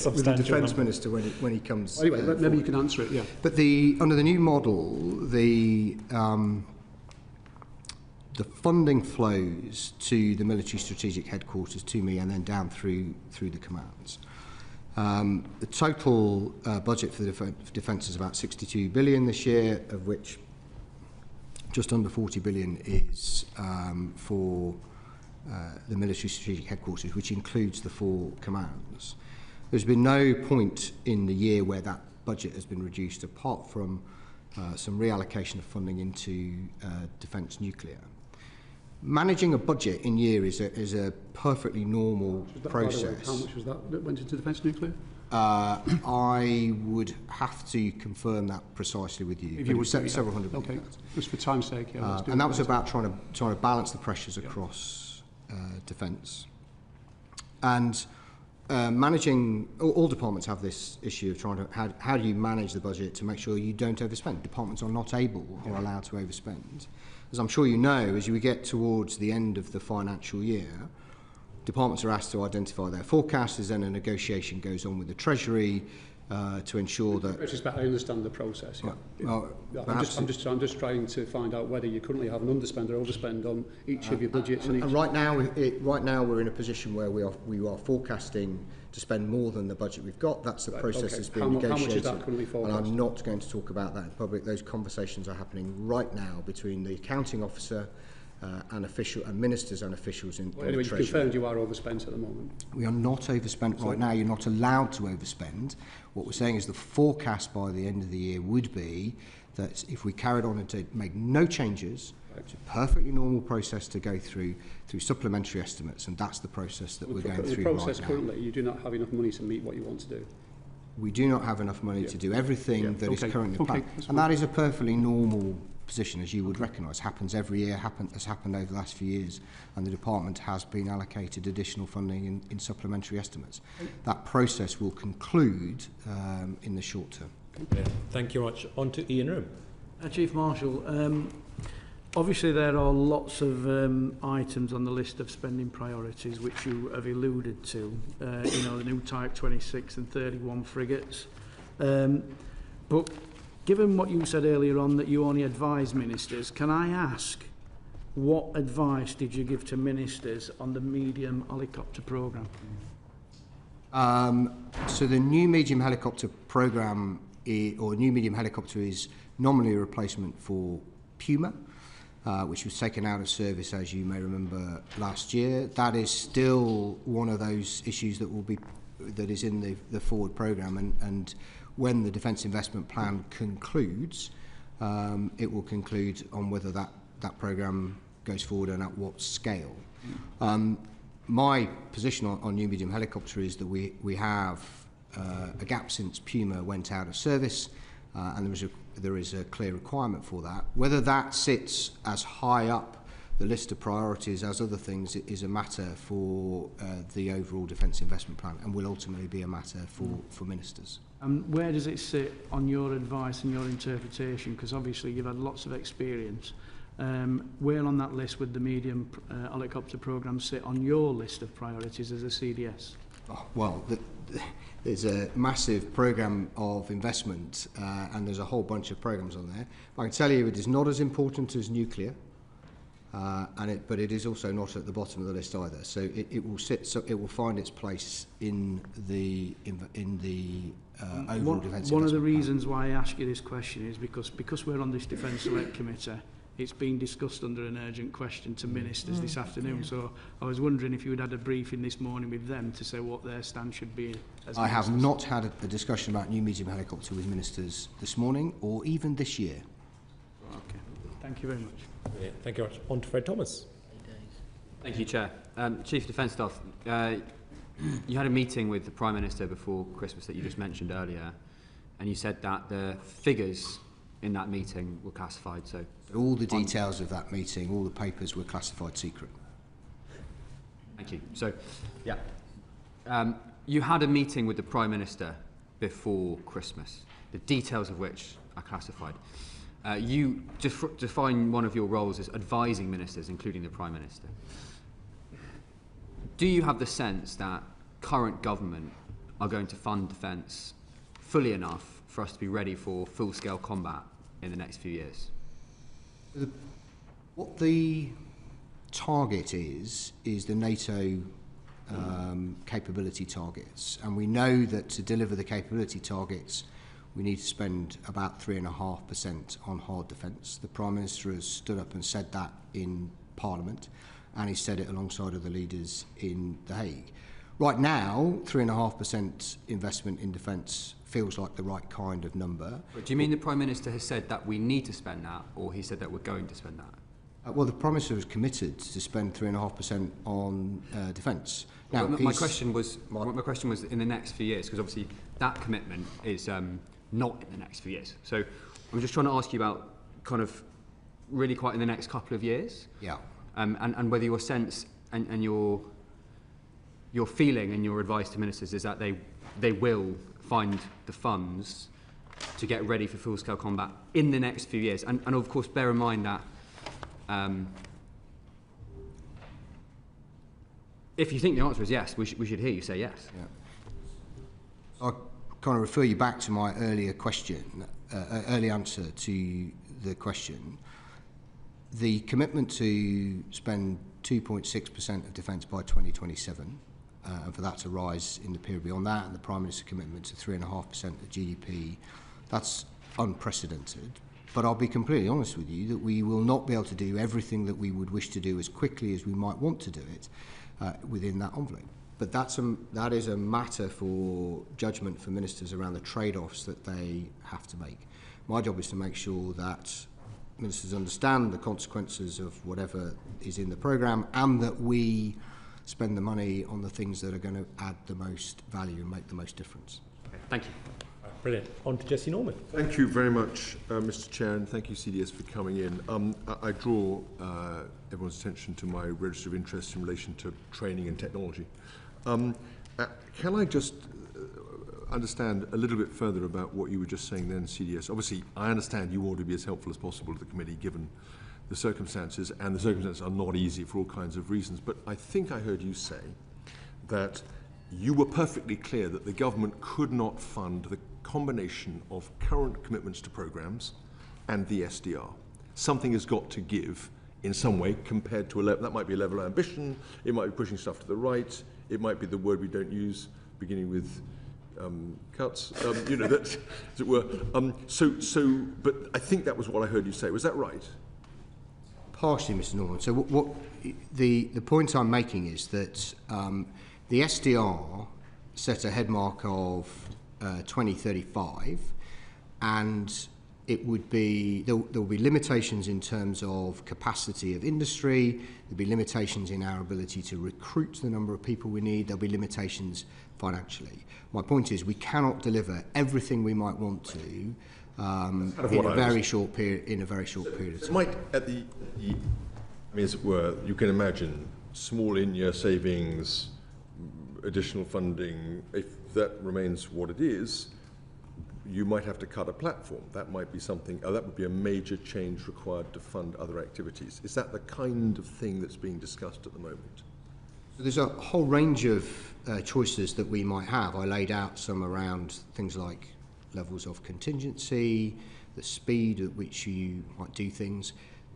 with the Defence Minister when he comes. Anyway, maybe you can answer it. Yeah. But under the new model, the funding flows to the military strategic headquarters, to me, and then down through the commands. The total budget for the defence is about 62 billion this year, of which just under 40 billion is for the military strategic headquarters, which includes the 4 commands. There's been no point in the year where that budget has been reduced, apart from some reallocation of funding into defence nuclear. Managing a budget in year is a perfectly normal process. How much was that went into defence nuclear? I would have to confirm that precisely with you. If you would, several hundred million. Okay, just for time's sake, yeah. Let's do and that was about trying to balance the pressures across defence. And managing, all departments have this issue of trying to, how do you manage the budget to make sure you don't overspend? Departments are not able or allowed to overspend. As I'm sure you know, as we get towards the end of the financial year, departments are asked to identify their forecasts. Then a negotiation goes on with the Treasury to ensure that. I understand the process. Yeah. Well, I'm just trying to find out whether you currently have an underspend or overspend on each of your budgets. And right now we're in a position where we are forecasting to spend more than the budget we've got. That's the process that's being negotiated. How much is that currently forecast? And I'm not going to talk about that in public. Those conversations are happening right now between the accounting officer and ministers and officials in the Treasury. Anyway, you confirmed you are overspent at the moment. We are not overspent right now. You're not allowed to overspend. What we're saying is the forecast by the end of the year would be that if we carried on and to make no changes, it's a perfectly normal process to go through supplementary estimates, and that's the process that we're going through right now. The process currently, you do not have enough money to meet what you want to do. We do not have enough money to do everything that is currently planned, and that is a perfectly normal position, as you would recognise. Happens every year, has happened over the last few years, and the department has been allocated additional funding in supplementary estimates. That process will conclude in the short term. Okay. Thank you very much. On to Ian Room. Chief Marshal, obviously there are lots of items on the list of spending priorities which you have alluded to, the new Type 26 and 31 frigates. But given what you said earlier on that you only advise ministers, can I ask what advice did you give to ministers on the medium helicopter programme? So the new medium helicopter programme, or new medium helicopter, is nominally a replacement for Puma, which was taken out of service, as you may remember, last year. That is still one of those issues that is in the forward programme, and when the Defence Investment Plan concludes, it will conclude on whether that programme goes forward and at what scale. My position on new medium helicopter is that we have a gap since Puma went out of service, and there is a clear requirement for that. Whether that sits as high up the list of priorities as other things is a matter for the overall Defence Investment Plan, and will ultimately be a matter for ministers. And where does it sit on your advice and your interpretation? Because obviously you've had lots of experience. Where on that list would the medium helicopter programme sit on your list of priorities as a CDS? Oh, well, there's a massive programme of investment, and there's a whole bunch of programmes on there. I can tell you it is not as important as nuclear, but it is also not at the bottom of the list either. So it will sit. So it will find its place in the overall defence. One of the reasons why I ask you this question is because we're on this Defence Select Committee. It's been discussed under an urgent question to ministers this afternoon. So I was wondering if you had a briefing this morning with them to say what their stand should be. I have not had a discussion about new medium helicopter with ministers this morning or even this year. Okay. Thank you very much. Yeah, thank you very much. On to Fred Thomas. Thank you, Chair. Chief Defence Staff, you had a meeting with the Prime Minister before Christmas that you just mentioned earlier, and you said that the figures in that meeting were classified. So all the details of that meeting, all the papers were classified secret. Thank you. So, yeah, you had a meeting with the Prime Minister before Christmas, the details of which are classified. You define one of your roles as advising ministers, including the Prime Minister. Do you have the sense that current government are going to fund defence fully enough for us to be ready for full-scale combat in the next few years? What the target is the NATO capability targets, and we know that to deliver the capability targets we need to spend about 3.5% on hard defence. The Prime Minister has stood up and said that in Parliament, and he said it alongside of the leaders in The Hague. Right now, 3.5% investment in defence feels like the right kind of number. But do you mean the Prime Minister has said that we need to spend that, or he said that we're going to spend that? Well, the Prime Minister was committed to spend 3.5% on defence. Now, my question was in the next few years, because obviously that commitment is not in the next few years. So I'm just trying to ask you about kind of really quite in the next couple of years. Yeah. And whether your sense and your feeling and your advice to ministers is that they will find the funds to get ready for full-scale combat in the next few years. And of course, bear in mind that if you think the answer is yes, we should hear you say yes. Yeah. I'll kind of refer you back to my earlier question, early answer to the question. The commitment to spend 2.6% of defence by 2027, and for that to rise in the period beyond that, and the Prime Minister's commitment to 3.5% of GDP, that's unprecedented. But I'll be completely honest with you that we will not be able to do everything that we would wish to do as quickly as we might want to do it within that envelope. But that is a matter for judgment for ministers around the trade-offs that they have to make. My job is to make sure that ministers understand the consequences of whatever is in the programme, and that we spend the money on the things that are going to add the most value and make the most difference. Okay, thank you. Brilliant. On to Jesse Norman. Thank you very much, Mr. Chair, and thank you, CDS, for coming in. I draw everyone's attention to my register of interest in relation to training and technology. Can I just understand a little bit further about what you were just saying then, CDS? Obviously, I understand you want to be as helpful as possible to the committee, given the circumstances, and the circumstances are not easy for all kinds of reasons. But I think I heard you say that you were perfectly clear that the government could not fund the combination of current commitments to programmes and the SDR. Something has got to give in some way compared to a level. That might be a level of ambition, it might be pushing stuff to the right, it might be the word we don't use, beginning with cuts, you know, that, as it were. But I think that was what I heard you say. Was that right? Partially, Mr. Norman. So what the point I'm making is that the SDR set a head mark of 2035, and it would be there will be limitations in terms of capacity of industry. There'll be limitations in our ability to recruit the number of people we need. There'll be limitations financially. My point is we cannot deliver everything we might want to in a very short period of time. It might at the I mean, as it were, you can imagine small in-year savings, additional funding. If that remains what it is, you might have to cut a platform. That might be something, that would be a major change required to fund other activities. Is that the kind of thing that's being discussed at the moment? There's a whole range of choices that we might have. I laid out some around things like levels of contingency, the speed at which you might do things.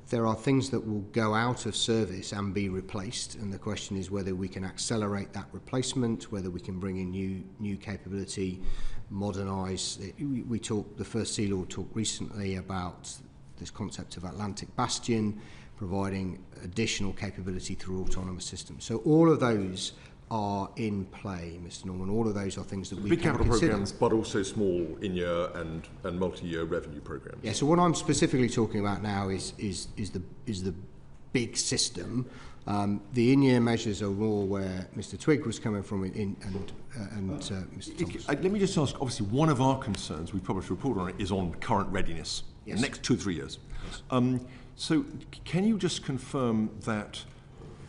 There are things that will go out of service and be replaced, and the question is whether we can accelerate that replacement, whether we can bring in new capability, modernise. The First Sea Lord talked recently about this concept of Atlantic Bastion, providing additional capability through autonomous systems. So all of those are in play, Mr. Norman. All of those are things that we big can capital consider. programmes, but also small in-year and multi-year revenue programmes. Yeah. So what I'm specifically talking about now is the big system. The in-year measures are all where Mr. Twigg was coming from, and Mr. Thomas. Let me just ask. Obviously, one of our concerns, we published a report on it, is on current readiness. Yes. The next 2 or 3 years. Yes. So, can you just confirm that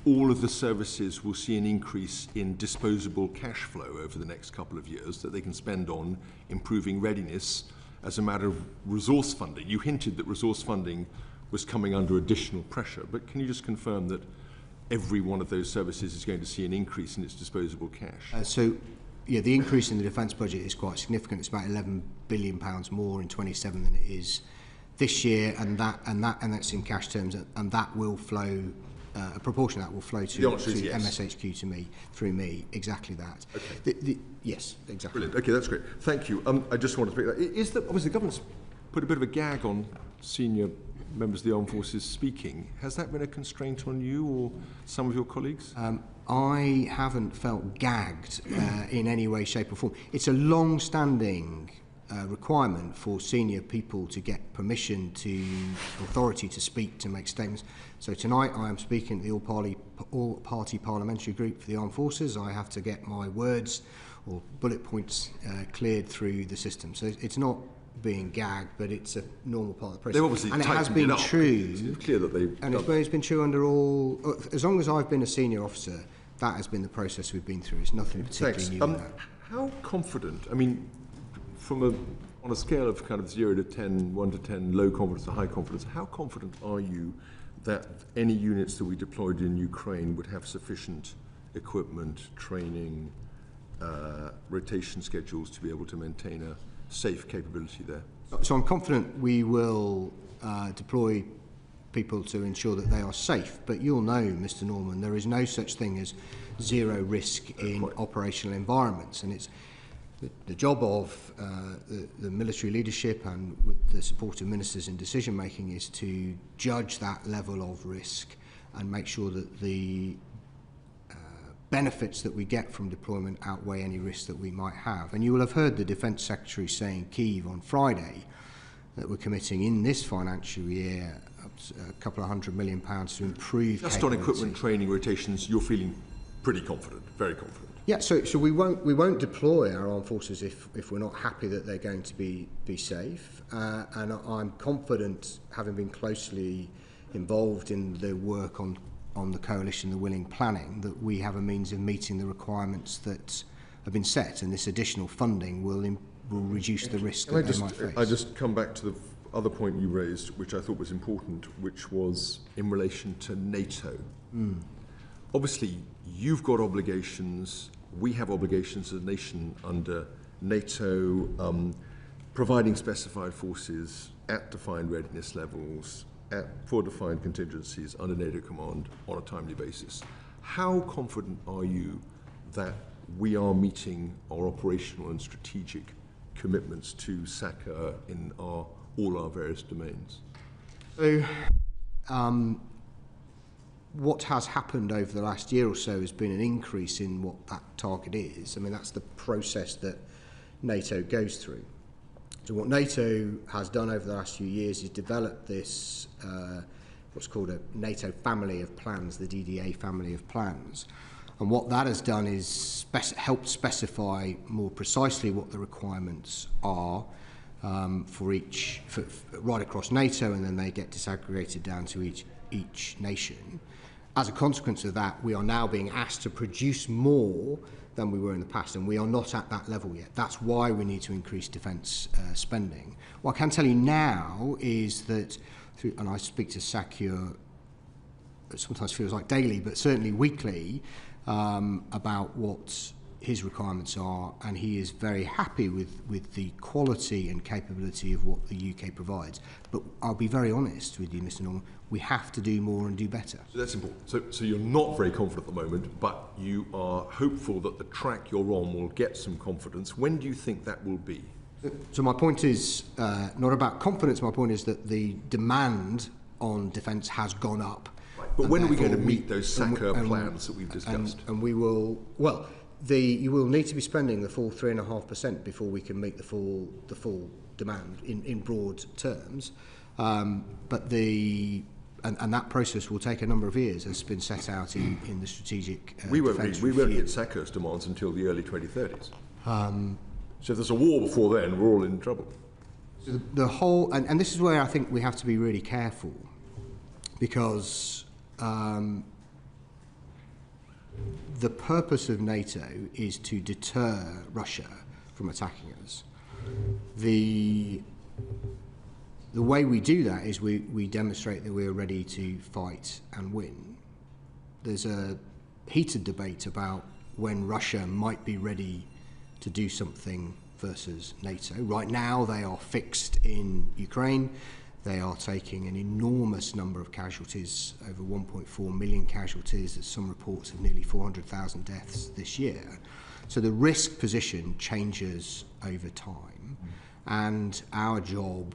all of the services will see an increase in disposable cash flow over the next couple of years that they can spend on improving readiness as a matter of resource funding? You hinted that resource funding was coming under additional pressure, but can you just confirm that every one of those services is going to see an increase in its disposable cash? So yeah, the increase in the defence budget is quite significant. It's about £11 billion more in 27 than it is this year, and that's in cash terms, and that will flow. A proportion of that will flow to yes. MSHQ through me. Exactly that. Okay. Yes, exactly. Brilliant. Okay, that's great. Thank you. I just wanted to make that. Is that obviously the government's put a bit of a gag on senior members of the armed forces speaking? Has that been a constraint on you or some of your colleagues? I haven't felt gagged in any way, shape or form. It's a long-standing requirement for senior people to get permission to authority to speak, to make statements. So tonight I am speaking at the all-party parliamentary group for the armed forces. I have to get my words or bullet points cleared through the system. So it's not being gagged, but it's a normal part of the process. They've obviously and it has been true. It's clear that they've and it's been true under all. As long as I've been a senior officer, that has been the process we've been through. It's nothing particularly new. That. How confident? I mean, on a scale of kind of 0 to 10, 1 to 10, low confidence to high confidence, how confident are you that any units that we deployed in Ukraine would have sufficient equipment, training, rotation schedules to be able to maintain a safe capability there? So I'm confident we will deploy people to ensure that they are safe. But you'll know, Mr. Norman, there is no such thing as zero risk in operational environments, and it's the job of the military leadership and with the support of ministers in decision making is to judge that level of risk and make sure that the benefits that we get from deployment outweigh any risks that we might have. And you will have heard the Defence Secretary say in Kyiv on Friday that we're committing in this financial year a couple of £100 million to improve just on equipment, training, rotations. You're feeling pretty confident, very confident. Yeah, so we won't deploy our armed forces if we're not happy that they're going to be safe. And I'm confident, having been closely involved in the work on the coalition, the willing planning, that we have a means of meeting the requirements that have been set, and this additional funding will reduce the risk that they might face. I just come back to the other point you raised, which I thought was important, which was in relation to NATO. Obviously, you've got obligations, we have obligations as a nation under NATO, providing specified forces at defined readiness levels, for defined contingencies under NATO command on a timely basis. How confident are you that we are meeting our operational and strategic commitments to SACA in all our various domains? So, what has happened over the last year or so has been an increase in what that target is. I mean, that's the process that NATO goes through. So what NATO has done over the last few years is develop this, what's called a NATO family of plans, the DDA family of plans. And what that has done is helped specify more precisely what the requirements are for right across NATO, and then they get disaggregated down to each nation. As a consequence of that, we are now being asked to produce more than we were in the past, and we are not at that level yet. That's why we need to increase defence spending. What I can tell you now is that, and I speak to SACUR, it sometimes feels like daily, but certainly weekly, about what his requirements are, and he is very happy with the quality and capability of what the UK provides. But I'll be very honest with you, Mr. Norman, we have to do more and do better. So that's important. So you're not very confident at the moment, but you are hopeful that the track you're on will get some confidence. When do you think that will be? So my point is not about confidence, my point is that the demand on defence has gone up. Right. But when are we going to meet those SACA plans that we've discussed? And we will, well, you will need to be spending the full 3.5% before we can meet the full demand in broad terms. But that process will take a number of years, as has been set out in the strategic we won't hit SACA's demands until the early 2030s. So if there's a war before then, we're all in trouble. So the whole, and this is where I think we have to be really careful, because the purpose of NATO is to deter Russia from attacking us. The way we do that is we demonstrate that we're ready to fight and win. There's a heated debate about when Russia might be ready to do something versus NATO. Right now they are fixed in Ukraine. They are taking an enormous number of casualties, over 1.4 million casualties. There's some reports of nearly 400,000 deaths this year. So the risk position changes over time, and our job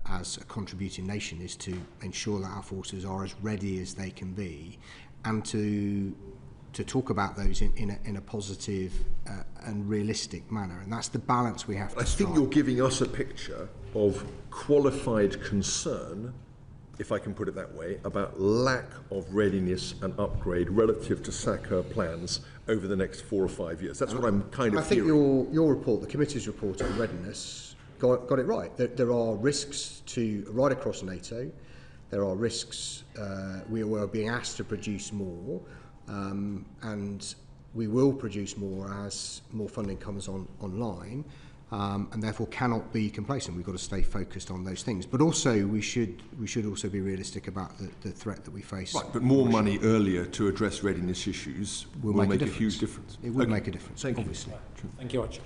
as a contributing nation is to ensure that our forces are as ready as they can be, and to talk about those in a positive and realistic manner. And that's the balance we have to strike. I think you're giving us a picture of qualified concern, if I can put it that way, about lack of readiness and upgrade relative to SACA plans over the next 4 or 5 years. That's what I'm kind of hearing. I think your report, the committee's report on readiness, got it right. There are risks right across NATO. There are risks. We are being asked to produce more, and we will produce more as more funding comes online. And therefore cannot be complacent. We've got to stay focused on those things. But also we should also be realistic about the threat that we face. Right, but more money earlier to address readiness issues will make a huge difference. It will make a difference, Thank obviously. You. Thank you, Arch.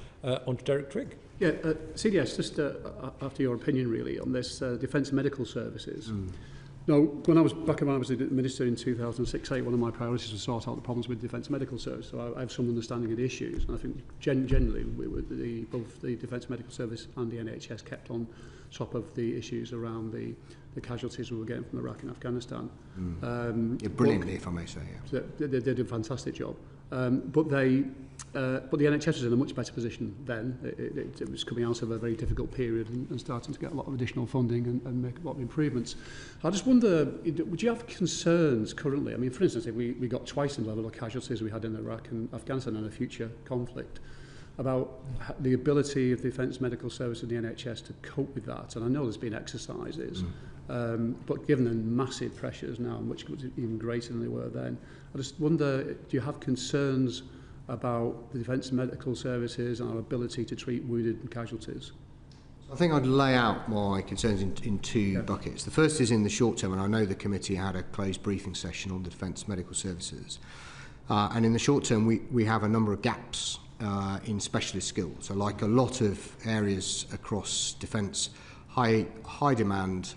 On to Derek Trigg. Yeah, CDS, just after your opinion really on this Defence Medical Services. Now, when I was the Minister in 2006-8, one of my priorities was to sort out the problems with Defence Medical Service. So I have some understanding of the issues, and I think generally both the Defence Medical Service and the NHS kept on top of the issues around the casualties we were getting from Iraq and Afghanistan. Brilliantly, if I may say. Yeah. They did a fantastic job. But the NHS was in a much better position then. It was coming out of a very difficult period and starting to get a lot of additional funding and make a lot of improvements. I just wonder, would you have concerns currently? I mean, for instance, if we got twice the level of casualties we had in Iraq and Afghanistan in a future conflict, about the ability of the Defence Medical Service and the NHS to cope with that. And I know there's been exercises, but given the massive pressures now, much even greater than they were then, I just wonder, do you have concerns about the Defence Medical Services and our ability to treat wounded and casualties? I think I'd lay out my concerns in two buckets. The first is in the short term, and I know the committee had a closed briefing session on the Defence Medical Services. And in the short term, we have a number of gaps in specialist skills. So like a lot of areas across defence, high demand,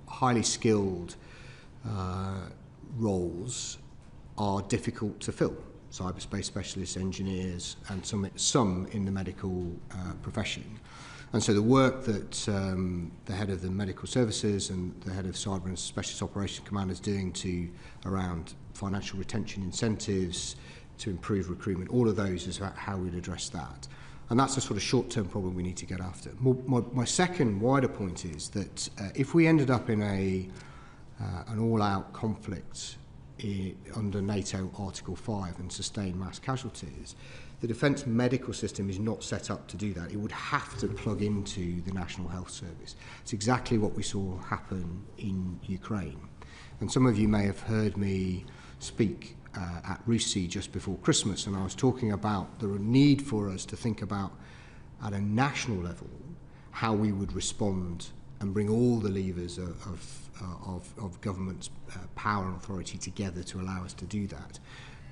highly skilled roles are difficult to fill. Cyberspace specialists, engineers, and some in the medical profession. And so the work that the head of the medical services and the head of cyber and specialist operations command is doing around financial retention incentives, to improve recruitment, all of those is about how we'd address that. And that's a sort of short-term problem we need to get after. My second wider point is that if we ended up in an all-out conflict under NATO Article 5 and sustained mass casualties, the defence medical system is not set up to do that. It would have to plug into the National Health Service. It's exactly what we saw happen in Ukraine. And some of you may have heard me speak at Russia just before Christmas, and I was talking about the need for us to think about at a national level how we would respond and bring all the levers of government's power and authority together to allow us to do that.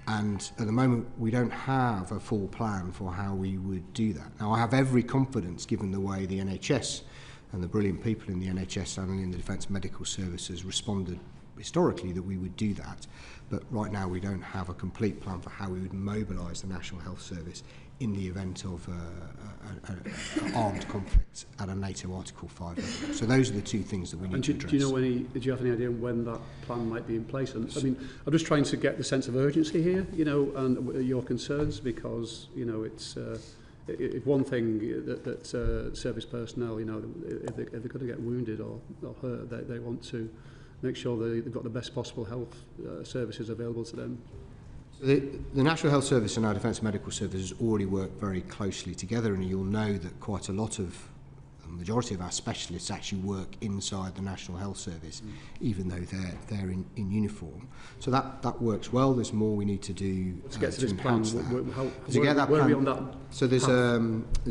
And at the moment we don't have a full plan for how we would do that. Now I have every confidence, given the way the NHS and the brilliant people in the NHS and in the Defence Medical Services responded historically, that we would do that. But right now we don't have a complete plan for how we would mobilise the National Health Service in the event of an armed conflict at a NATO Article 5 level. So those are the two things that we need to address. Do you have any idea when that plan might be in place? And I mean, I'm just trying to get the sense of urgency here, and your concerns, because, it's one thing that service personnel, if they're going to get wounded or hurt, they want to make sure they've got the best possible health services available to them. The National Health Service and our Defence Medical Services already work very closely together, and you'll know that quite a lot of, the majority of our specialists actually work inside the National Health Service, even though they're in uniform. So that works well. There's more we need to do to get to this plan. Where are we on that? So there's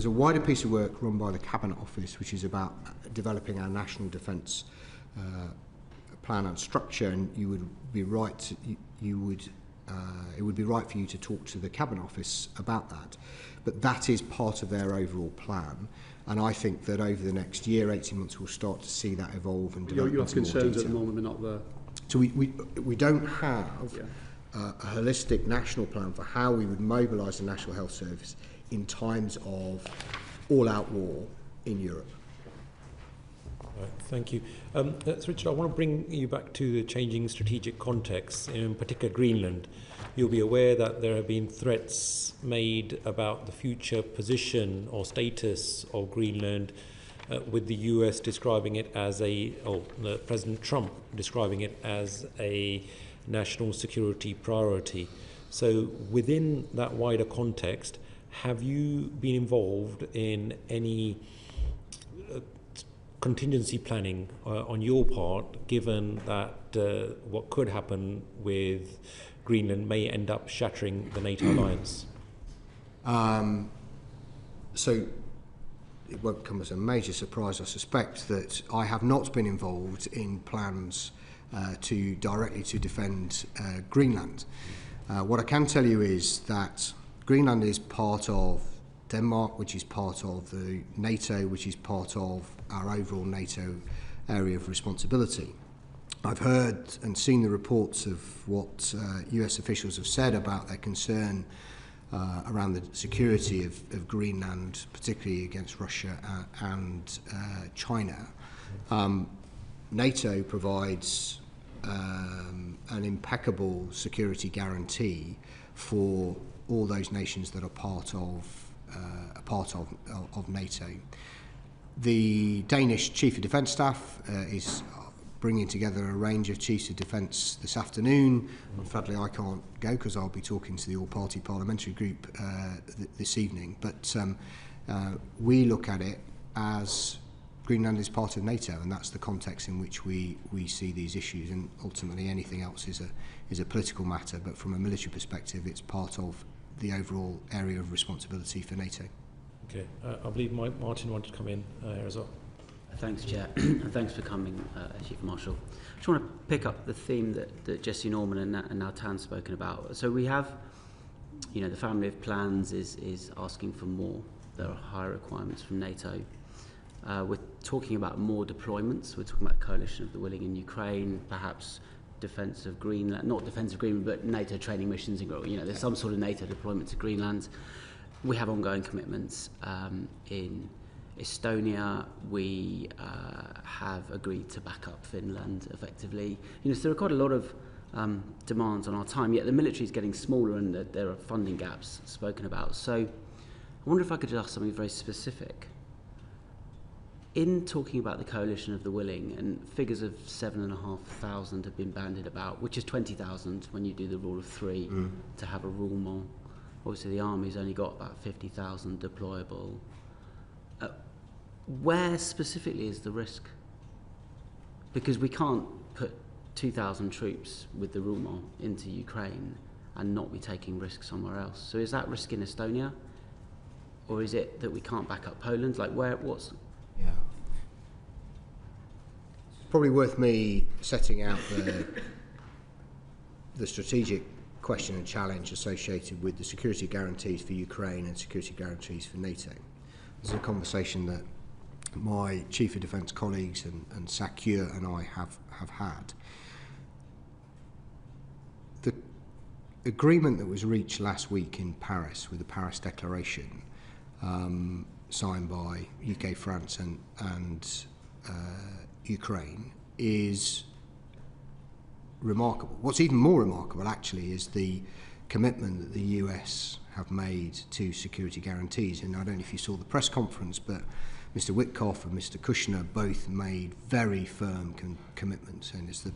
a wider piece of work run by the Cabinet Office, which is about developing our national defence plan and structure, and you would be right. It would be right for you to talk to the Cabinet Office about that. But that is part of their overall plan. And I think that over the next year, 18 months, we'll start to see that evolve and develop. You have into more concerns at the detail. moment they're not there. So we don't have a holistic national plan for how we would mobilise the National Health Service in times of all-out war in Europe. Right, thank you. Richard, I want to bring you back to the changing strategic context, in particular Greenland. You'll be aware that there have been threats made about the future position or status of Greenland, with the US describing it as President Trump describing it as a national security priority. So within that wider context, have you been involved in any contingency planning on your part, given that what could happen with Greenland may end up shattering the NATO alliance? So it won't come as a major surprise, I suspect, that I have not been involved in plans to directly to defend Greenland. What I can tell you is that Greenland is part of Denmark, which is part of the NATO, which is part of our overall NATO area of responsibility. I've heard and seen the reports of what US officials have said about their concern around the security of Greenland, particularly against Russia and China. NATO provides an impeccable security guarantee for all those nations that are part of NATO. The Danish Chief of Defence Staff is bringing together a range of Chiefs of Defence this afternoon. Sadly, I can't go because I'll be talking to the all-party parliamentary group this evening. But we look at it as Greenland is part of NATO, and that's the context in which we see these issues. And ultimately, anything else is a political matter. But from a military perspective, it's part of the overall area of responsibility for NATO. Okay, I believe Martin wanted to come in here as well. Thanks, Chair, and thanks for coming, Chief Marshal. I just want to pick up the theme that Jesse Norman and now Tan's spoken about. So we have, the family of plans is asking for more. There are higher requirements from NATO. We're talking about more deployments. We're talking about coalition of the willing in Ukraine, perhaps defence of Greenland, not defence of Greenland, but NATO training missions. There's some sort of NATO deployment to Greenland. We have ongoing commitments in Estonia. We have agreed to back up Finland effectively. So there are quite a lot of demands on our time, yet the military is getting smaller and there are funding gaps spoken about. So I wonder if I could just ask something very specific. In talking about the coalition of the willing, and figures of 7,500 have been bandied about, which is 20,000 when you do the rule of three to have a roulement. Obviously the army's only got about 50,000 deployable. Where specifically is the risk? Because we can't put 2,000 troops with the roulement into Ukraine and not be taking risk somewhere else. So is that risk in Estonia? Or is it that we can't back up Poland? What's... Yeah. Probably worth me setting out the strategic question and challenge associated with the security guarantees for Ukraine and security guarantees for NATO. This is a conversation that my Chief of Defence colleagues and Sakure and I have had. The agreement that was reached last week in Paris with the Paris Declaration, signed by UK, France and Ukraine, is remarkable. What's even more remarkable, actually, is the commitment that the US have made to security guarantees. And I don't know if you saw the press conference, but Mr. Witkoff and Mr. Kushner both made very firm commitments, and it's the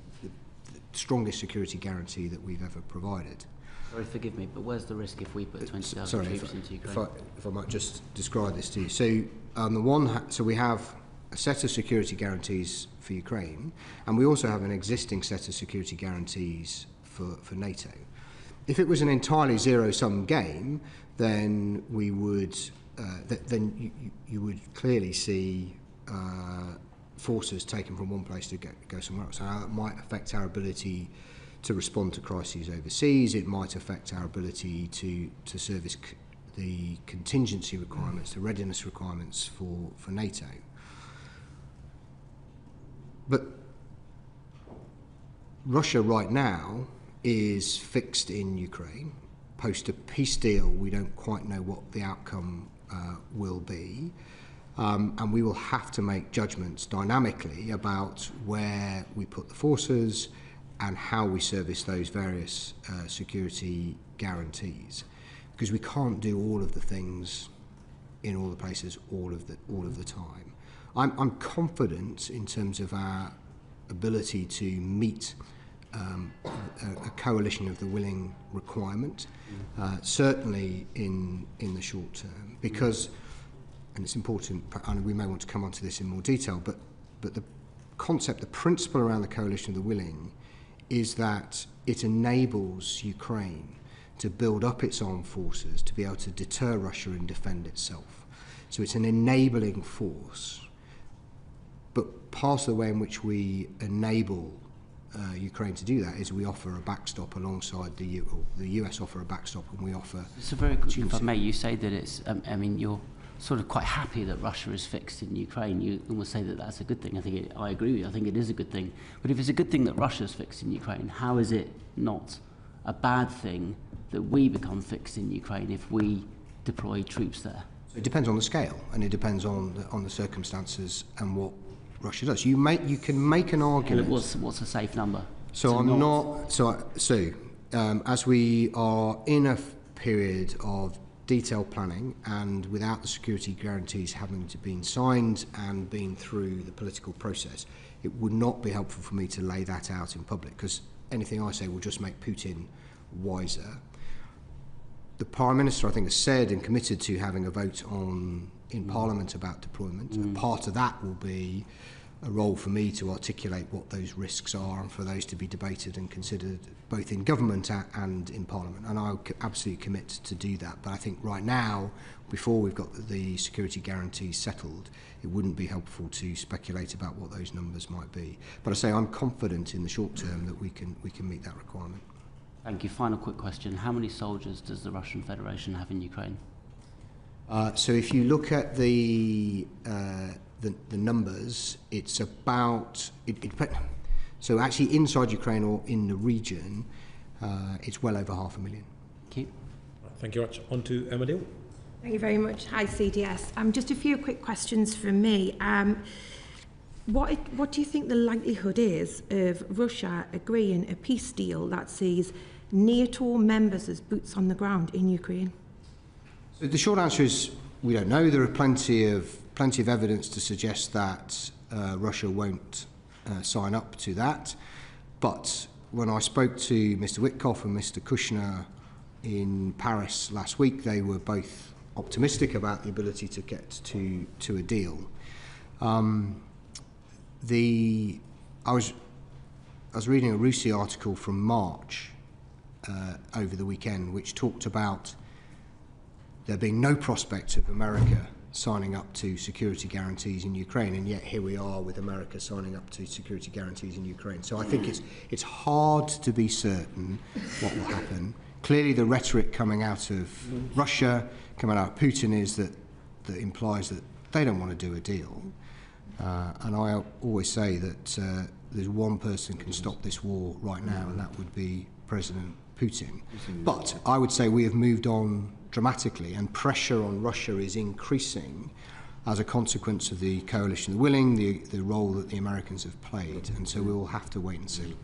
strongest security guarantee that we've ever provided. Sorry, forgive me, but where's the risk if we put 20,000 troops into Ukraine? If I might just describe this to you. So on the one hand, so we have a set of security guarantees for Ukraine, and we also have an existing set of security guarantees for NATO. If it was an entirely zero-sum game, then we would you would clearly see forces taken from one place to go somewhere else. So that might affect our ability to respond to crises overseas. It might affect our ability to service the contingency requirements, the readiness requirements for NATO. But Russia right now is fixed in Ukraine. Post a peace deal, we don't quite know what the outcome will be. And we will have to make judgments dynamically about where we put the forces and how we service those various security guarantees, because we can't do all of the things in all the places all of the time. I'm confident in terms of our ability to meet a coalition of the willing requirement, certainly in the short term, because, and it's important, and we may want to come on to this in more detail, but the concept, the principle around the coalition of the willing is that it enables Ukraine to build up its armed forces to be able to deter Russia and defend itself. So it's an enabling force. But part of the way in which we enable Ukraine to do that is we offer a backstop alongside the US offer a backstop, and we offer... So very quickly, if I may, you say that it's, I mean, you're sort of quite happy that Russia is fixed in Ukraine. You almost say that that's a good thing. I agree with you. I think it is a good thing. But if it's a good thing that Russia's fixed in Ukraine, how is it not a bad thing that we become fixed in Ukraine if we deploy troops there? So it depends on the scale, and it depends on the circumstances and what Russia does. You can make an argument. What's a safe number? So I'm not. So as we are in a period of detailed planning, and without the security guarantees having to been signed and been through the political process, it would not be helpful for me to lay that out in public, because anything I say will just make Putin wiser. The Prime Minister, I think, has said and committed to having a vote in Parliament about deployment. Part of that will be a role for me to articulate what those risks are, and for those to be debated and considered both in government and in Parliament. And I'll absolutely commit to do that. But I think right now, before we've got the security guarantees settled, it wouldn't be helpful to speculate about what those numbers might be. But I say I'm confident in the short term that we can meet that requirement. Thank you. Final quick question. How many soldiers does the Russian Federation have in Ukraine? So if you look at the numbers, it's about... So actually inside Ukraine or in the region, it's well over 500,000. Thank you. Thank you very much. On to Emma Deal. Thank you very much. Hi, CDS. Just a few quick questions from me. What do you think the likelihood is of Russia agreeing a peace deal that sees NATO members as boots on the ground in Ukraine? So the short answer is we don't know. There are plenty of evidence to suggest that Russia won't sign up to that. But when I spoke to Mr. Witkoff and Mr. Kushner in Paris last week, they were both optimistic about the ability to get to a deal. I was reading a RUSI article from March over the weekend, which talked about there being no prospect of America signing up to security guarantees in Ukraine, and yet here we are with America signing up to security guarantees in Ukraine. So I think it's hard to be certain what will happen. Clearly the rhetoric coming out of Russia, coming out of Putin, is that implies that they don't want to do a deal. And I always say that there's one person can stop this war right now, and that would be President Putin. But I would say we have moved on dramatically, and pressure on Russia is increasing as a consequence of the coalition of the willing, the role that the Americans have played, and so we will have to wait and see.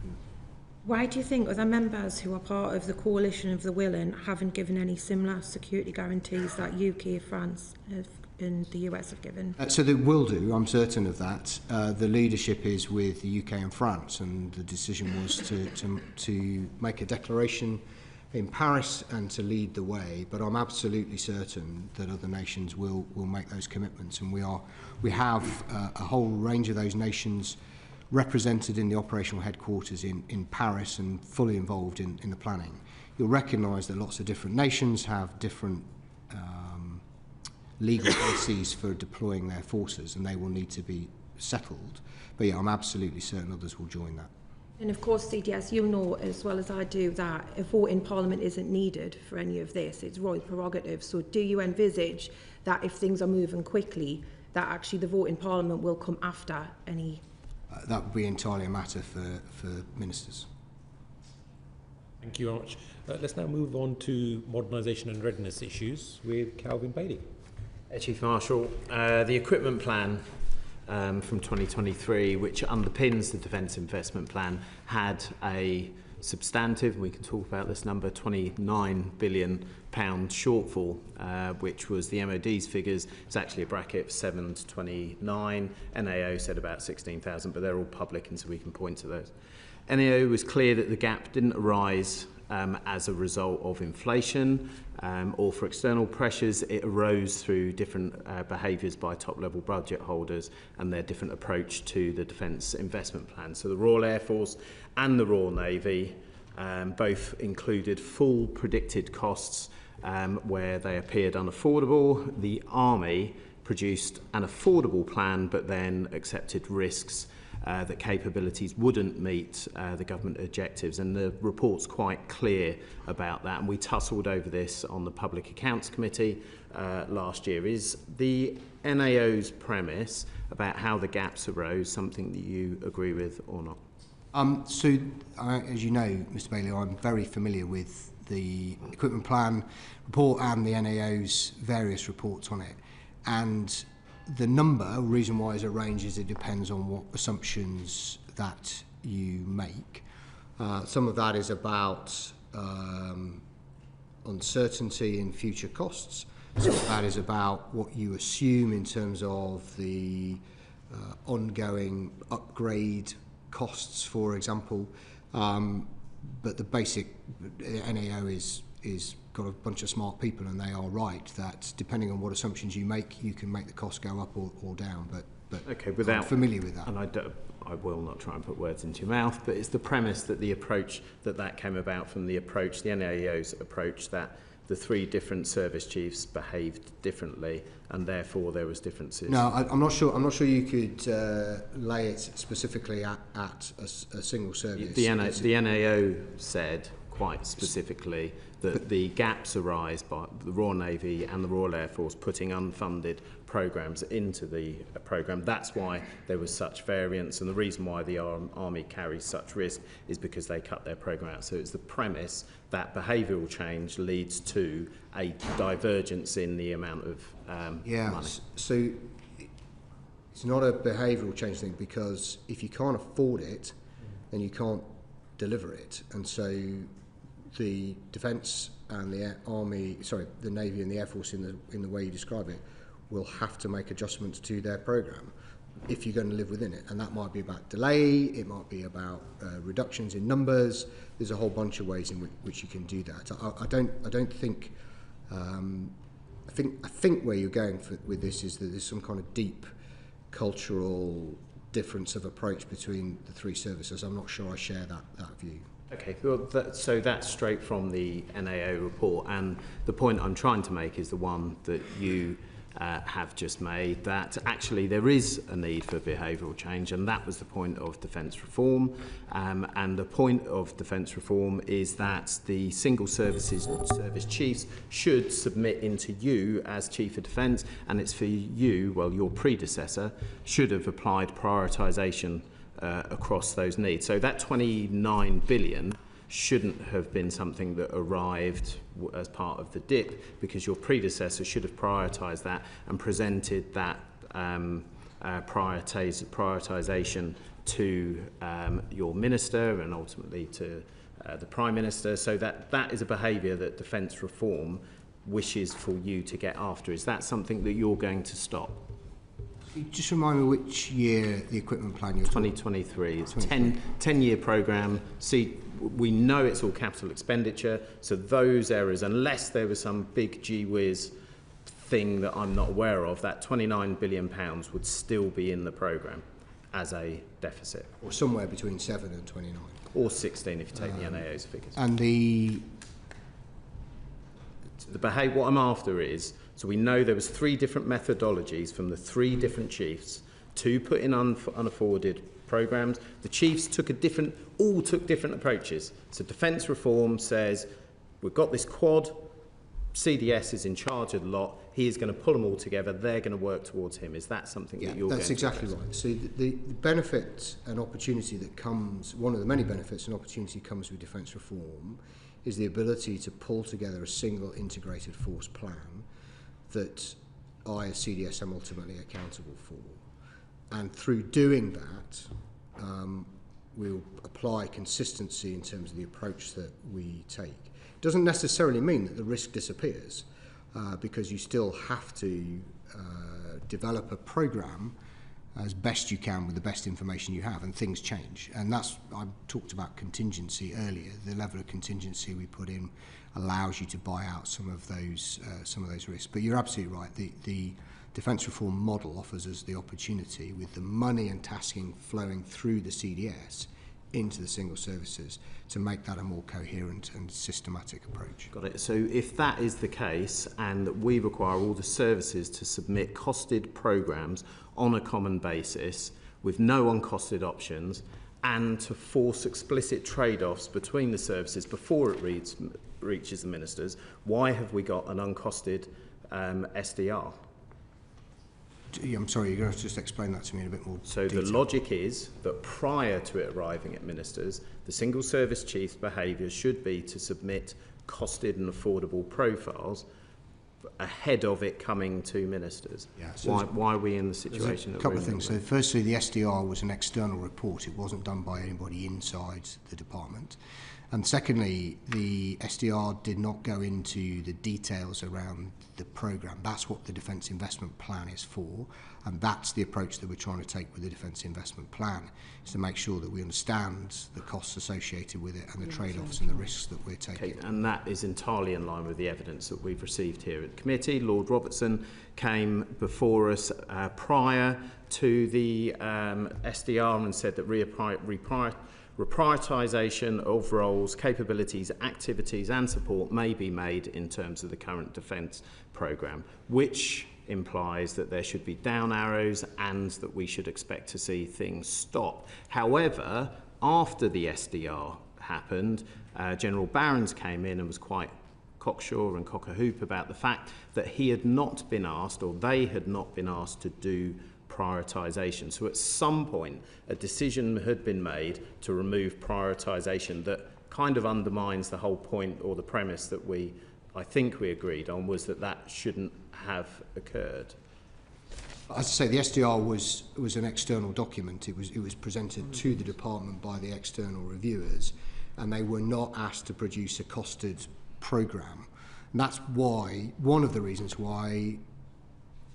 Why do you think other members who are part of the coalition of the willing haven't given any similar security guarantees that UK, France and the US have given? So they will do, I'm certain of that. The leadership is with the UK and France, and the decision was to make a declaration in Paris and to lead the way. But I'm absolutely certain that other nations will make those commitments, and we have a whole range of those nations represented in the operational headquarters in Paris and fully involved in the planning. You'll recognise that lots of different nations have different legal bases for deploying their forces, and they will need to be settled. But yeah, I'm absolutely certain others will join that. And of course, CDS, you know as well as I do that a vote in Parliament isn't needed for any of this. It's royal prerogative. So do you envisage that if things are moving quickly, that actually the vote in Parliament will come after any? That would be entirely a matter for ministers. Thank you very much. Let's now move on to modernisation and readiness issues with Calvin Bailey. Chief Marshal, the equipment plan from 2023, which underpins the Defence Investment Plan, had a substantive, we can talk about this number, £29 billion shortfall, which was the MOD's figures. It's actually a bracket of 7 to 29. NAO said about 16,000, but they're all public, and so we can point to those. NAO was clear that the gap didn't arise as a result of inflation or for external pressures. It arose through different behaviours by top-level budget holders and their different approach to the Defence Investment Plan. So the Royal Air Force and the Royal Navy both included full predicted costs where they appeared unaffordable. The Army produced an affordable plan but then accepted risks that capabilities wouldn't meet the government objectives, and the report's quite clear about that, and we tussled over this on the Public Accounts Committee last year. Is the NAO's premise about how the gaps arose something that you agree with or not? As you know, Mr Bailey, I'm very familiar with the equipment plan report and the NAO's various reports on it, and the reason why is a range is it depends on what assumptions that you make. Some of that is about uncertainty in future costs. Some of that is about what you assume in terms of the ongoing upgrade costs, for example. But the basic NAO is got a bunch of smart people, and they are right that depending on what assumptions you make, you can make the cost go up or down. But okay, I'm familiar with that. And I will not try and put words into your mouth, but it's the premise that the approach that came about from the NAO's approach, that the three different service chiefs behaved differently, and therefore there was differences. No, I'm not sure. I'm not sure you could lay it specifically at a single service. The NAO said quite specifically that the gaps arise by the Royal Navy and the Royal Air Force putting unfunded programmes into the programme. That's why there was such variance, and the reason why the Army carries such risk is because they cut their programme out. So it's the premise that behavioural change leads to a divergence in the amount of money. So it's not a behavioural change thing, because if you can't afford it, then you can't deliver it, and so the Defence and the the Navy and the Air Force, in the way you describe it, will have to make adjustments to their programme if you're going to live within it, and that might be about delay, it might be about reductions in numbers. There's a whole bunch of ways in which you can do that. I don't think. I think where you're going with this is that there's some kind of deep cultural difference of approach between the three services. I'm not sure I share that view. Okay, well, so that's straight from the NAO report, and the point I'm trying to make is the one that you have just made, that actually there is a need for behavioural change, and that was the point of defence reform. And the point of defence reform is that the single service chiefs should submit into you as Chief of Defence, and it's for you, well, your predecessor should have applied prioritisation across those needs. So that 29 billion shouldn't have been something that arrived as part of the dip, because your predecessor should have prioritised that and presented that prioritisation to your minister and ultimately to the Prime Minister, so that is a behaviour that defence reform wishes for you to get after. Is that something that you're going to stop? Just remind me which year the equipment plan you're 2023. It's a 10-year programme. See, we know it's all capital expenditure, so those errors, unless there was some big gee-whiz thing that I'm not aware of, that £29 billion would still be in the programme as a deficit. Or somewhere between 7 and 29. Or 16 if you take the NAO's figures. And what I'm after is, so we know there was 3 different methodologies from the 3 different chiefs to put in unafforded programmes. The chiefs all took different approaches. So defence reform says, we've got this quad, CDS is in charge of the lot, he is going to pull them all together, they're going to work towards him. Is that something that you're that's going to exactly right. So the benefit and opportunity that comes, one of the many benefits and opportunity comes with defence reform, is the ability to pull together a single integrated force plan that I as CDS am ultimately accountable for. And through doing that, we'll apply consistency in terms of the approach that we take. It doesn't necessarily mean that the risk disappears, because you still have to develop a programme as best you can with the best information you have, and things change. And that's, I talked about contingency earlier. The level of contingency we put in allows you to buy out some of those risks. But you're absolutely right. The defence reform model offers us the opportunity, with the money and tasking flowing through the CDS into the single services, to make that a more coherent and systematic approach. Got it. So if that is the case, and that we require all the services to submit costed programmes on a common basis with no uncosted options, and to force explicit trade-offs between the services before it reaches the ministers, why have we got an uncosted SDR? I'm sorry, you're going to just explain that to me in a bit more So detail. the logic is that prior to it arriving at ministers, the single service chief's behaviour should be to submit costed and affordable profiles ahead of it coming to ministers. Yeah, so why are we in the situation? A couple of things. So firstly, the SDR was an external report. It wasn't done by anybody inside the department. And secondly, the SDR did not go into the details around the programme. That's what the Defence Investment Plan is for, and that's the approach that we're trying to take with the Defence Investment Plan, is to make sure that we understand the costs associated with it and the trade-offs and the risks that we're taking. Okay, and that is entirely in line with the evidence that we've received here at the committee. Lord Robertson came before us prior to the SDR and said that reprioritisation of roles, capabilities, activities and support may be made in terms of the current defence programme, which implies that there should be down arrows and that we should expect to see things stop. However, after the SDR happened, General Barons came in and was quite cocksure and cock-a-hoop about the fact that he had not been asked, or they had not been asked, to do prioritisation. So at some point a decision had been made to remove prioritisation that kind of undermines the whole point, or the premise that I think we agreed on, was that shouldn't have occurred. As I say, the SDR was an external document. It was presented to the department by the external reviewers, and they were not asked to produce a costed programme. And that's why, one of the reasons why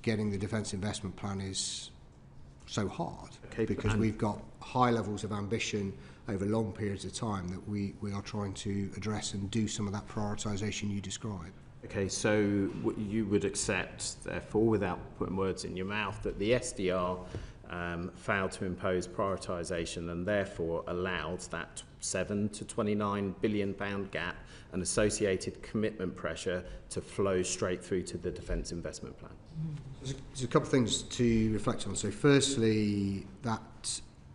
getting the Defence Investment Plan is so hard, because we've got high levels of ambition over long periods of time that we are trying to address and do some of that prioritisation you describe. Okay, so you would accept, therefore, without putting words in your mouth, that the SDR failed to impose prioritisation and therefore allowed that £7 to £29 billion gap and associated commitment pressure to flow straight through to the Defence Investment Plan? There's a couple of things to reflect on. So firstly, that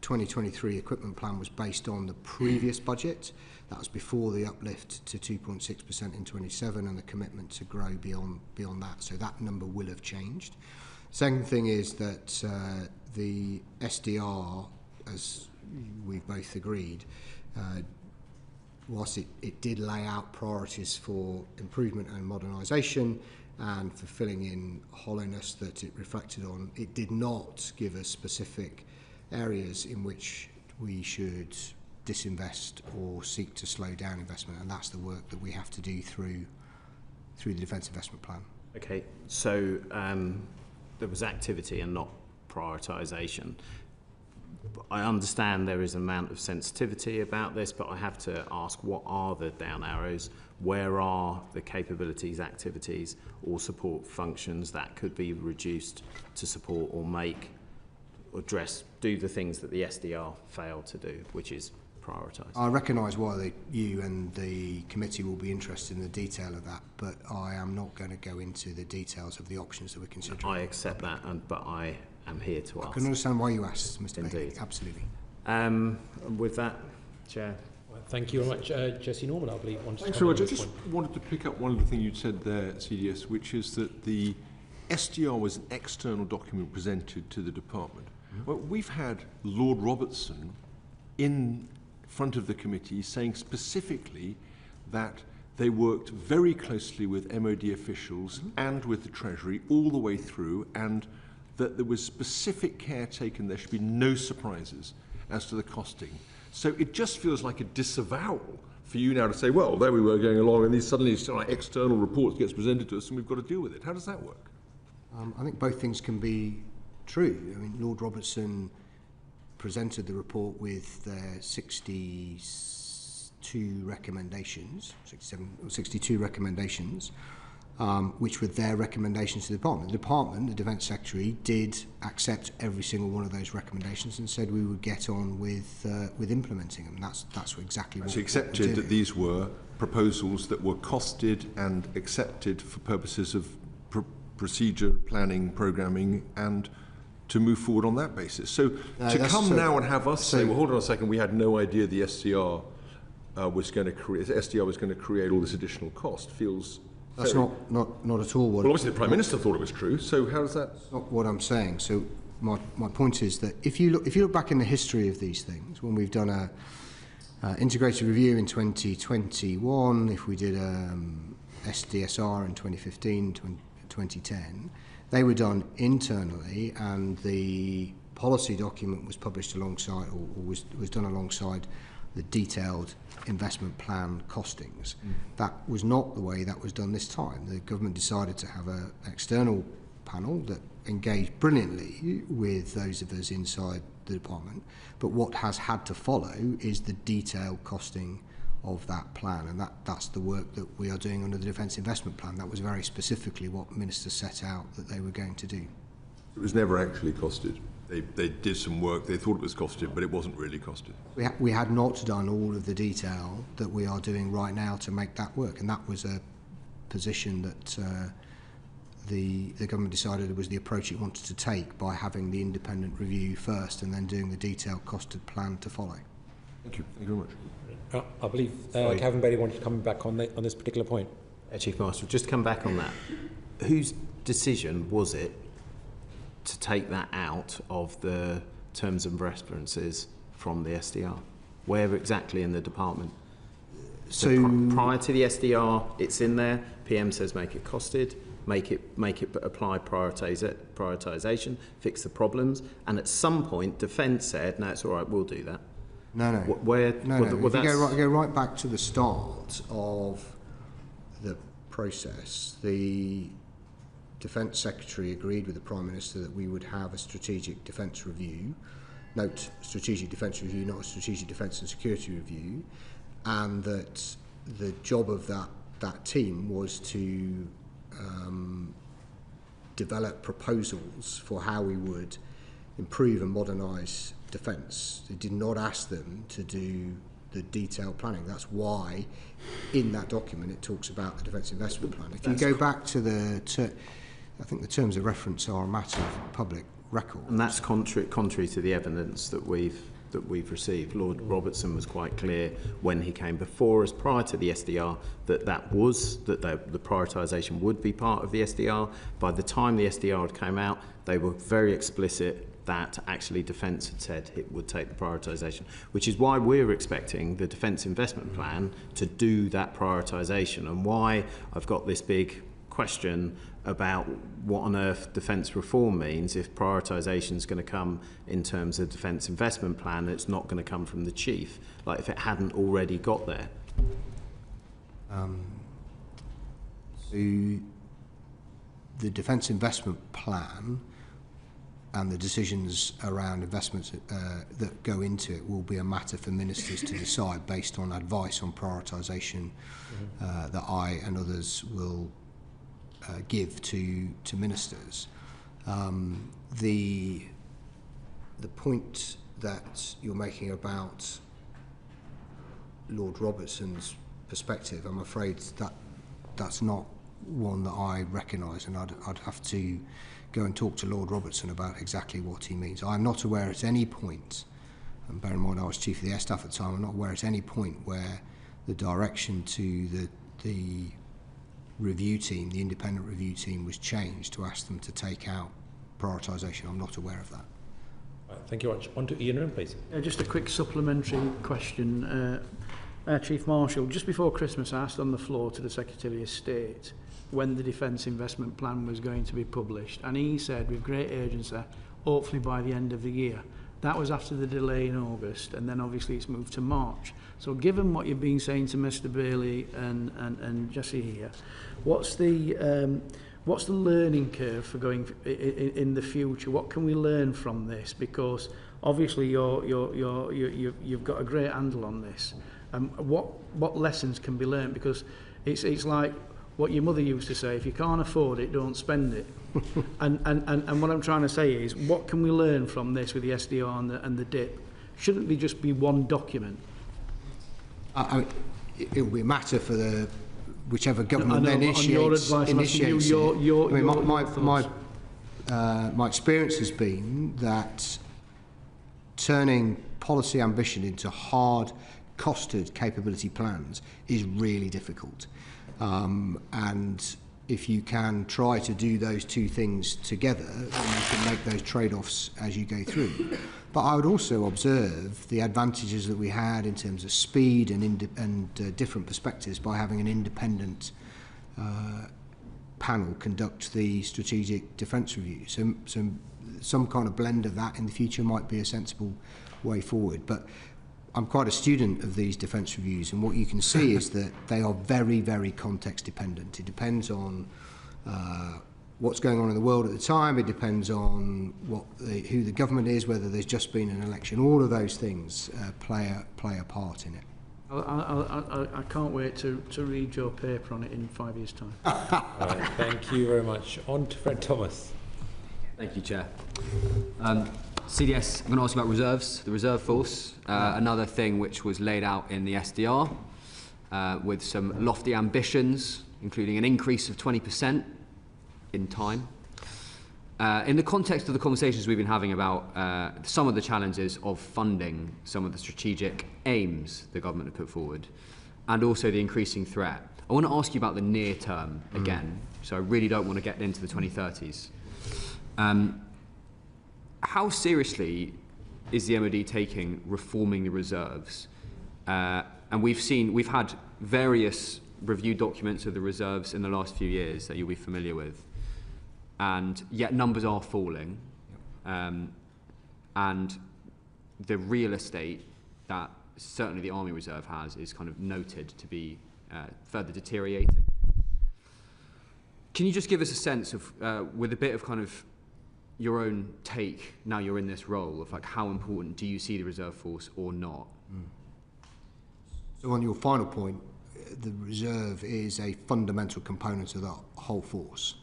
2023 equipment plan was based on the previous budget. That was before the uplift to 2.6% in 27 and the commitment to grow beyond that. So that number will have changed. Second thing is that the SDR, as we've both agreed, whilst it did lay out priorities for improvement and modernisation and for filling in hollowness that it reflected on, it did not give us specific areas in which we should disinvest or seek to slow down investment, and that's the work that we have to do through the Defence Investment Plan. Okay, so there was activity and not prioritisation. I understand there is an amount of sensitivity about this, but I have to ask, what are the down arrows? Where are the capabilities, activities or support functions that could be reduced to support or do the things that the SDR failed to do, which is prioritise? I recognise why you and the committee will be interested in the detail of that, but I am not going to go into the details of the options that we're considering. I accept that, but I am here to ask. I can understand why you asked, Mr. Indeed. Bailey. Absolutely. With that, Chair. Thank you very much. Jesse Norman, I believe, wanted Thanks to very comment much. I on this just point. wanted to pick up one of the things you'd said there, CDS, which is that the SDR was an external document presented to the department. Well, we've had Lord Robertson in front of the committee saying specifically that they worked very closely with MOD officials and with the Treasury all the way through, and that there was specific care taken. There should be no surprises as to the costing. So it just feels like a disavowal for you now to say, well, there we were going along, and these suddenly external reports gets presented to us, and we've got to deal with it. How does that work? I think both things can be true. I mean, Lord Robertson presented the report with their 62 recommendations, 62 recommendations, which were their recommendations to the department. The department, the Defence Secretary, did accept every single one of those recommendations and said we would get on with implementing them. That's exactly what. So accepted that these were proposals that were costed and accepted for purposes of procedure, planning, programming, and to move forward on that basis. So to come now and have us say, well, hold on a second, we had no idea the SDR was going to create all this additional cost, feels. That's not at all what. Well, obviously the Prime Minister thought it was true. So how does that? That's not what I'm saying. So my point is that if you look back in the history of these things, when we've done a integrated review in 2021, if we did SDSR in 2015, 2010, they were done internally, and the policy document was published alongside, or was done alongside the detailed investment plan costings. That was not the way that was done this time. The government decided to have an external panel that engaged brilliantly with those of us inside the department, but what has had to follow is the detailed costing of that plan, and that's the work that we are doing under the Defence Investment Plan. That was very specifically what ministers set out that they were going to do. It was never actually costed. They did some work, they thought it was costed, but it wasn't really costed. We had not done all of the detail that we are doing right now to make that work, and that was a position that the government decided it was the approach it wanted to take by having the independent review first and then doing the detailed costed plan to follow. Thank you. Thank you very much. I believe Kevin Bailey wanted to come back on this particular point. Chief Marshal, just to come back on that. Whose decision was it to take that out of the terms and references from the SDR? Where exactly in the department? So prior to the SDR, it's in there. PM says make it costed, make it apply prioritisation, fix the problems, and at some point, Defence said, "No, it's all right, we'll do that." No. If you go right back to the start of the process, the Defence Secretary agreed with the Prime Minister that we would have a strategic defence review. Note, strategic defence review, not a strategic defence and security review, and that the job of that team was to develop proposals for how we would improve and modernise defence. They did not ask them to do the detailed planning. That's why in that document it talks about the Defence Investment Plan. If you go back to I think the terms of reference are a matter of public record. And that's contrary to the evidence that we've received. Lord Robertson was quite clear when he came before us prior to the SDR that the prioritisation would be part of the SDR. By the time the SDR had come out, they were very explicit that actually Defence had said it would take the prioritisation, which is why we're expecting the Defence Investment Plan to do that prioritisation, and why I've got this big question about what on earth defence reform means if prioritisation is going to come in terms of Defence Investment Plan. It's not going to come from the Chief, like if it hadn't already got there. So the Defence Investment Plan and the decisions around investments that go into it will be a matter for ministers to decide based on advice on prioritisation that I and others will give to ministers. The point that you're making about Lord Robertson's perspective, I'm afraid that's not one that I recognise, and I'd have to go and talk to Lord Robertson about exactly what he means. I'm not aware at any point and bear in mind I was Chief of the Air Staff at the time, I'm not aware at any point where the direction to the review team, the independent review team, was changed to ask them to take out prioritisation. I'm not aware of that. Right, thank you very much. On to Ian, please. Just a quick supplementary question. Chief Marshal, just before Christmas I asked on the floor to the Secretary of State when the Defence Investment Plan was going to be published, and he said with great urgency, hopefully by the end of the year. That was after the delay in August, and then obviously it's moved to March. So given what you've been saying to Mr Bailey and Jesse here, what's the learning curve for going in the future? What can we learn from this? Because obviously you've got a great handle on this. What lessons can be learned? Because it's like what your mother used to say: if you can't afford it, don't spend it. and what I'm trying to say is, what can we learn from this with the SDR and the DIP? Shouldn't they just be one document? It will be a matter for the whichever government then initiates my experience has been that turning policy ambition into hard costed capability plans is really difficult, and if you can try to do those two things together, then you can make those trade-offs as you go through. But I would also observe the advantages that we had in terms of speed and different perspectives by having an independent panel conduct the strategic defence review. So some kind of blend of that in the future might be a sensible way forward. But I'm quite a student of these defence reviews, and what you can see is that they are very, very context dependent. It depends on what's going on in the world at the time. It depends on who the government is, whether there's just been an election. All of those things play a part in it. I can't wait to read your paper on it in 5 years' time. All right, thank you very much. On to Fred Thomas. Thank you, Chair. CDS, I'm going to ask you about reserves, the reserve force, another thing which was laid out in the SDR with some lofty ambitions, including an increase of 20% in time. In the context of the conversations we've been having about some of the challenges of funding some of the strategic aims the government have put forward, and also the increasing threat, I want to ask you about the near term again, so I really don't want to get into the 2030s. How seriously is the MOD taking reforming the reserves? And we've had various review documents of the reserves in the last few years that you'll be familiar with, and yet numbers are falling, and the real estate that certainly the Army Reserve has is kind of noted to be further deteriorating. Can you just give us a sense of, with a bit of kind of your own take, now you're in this role, of like how important do you see the reserve force or not? So on your final point, the reserve is a fundamental component of the whole force.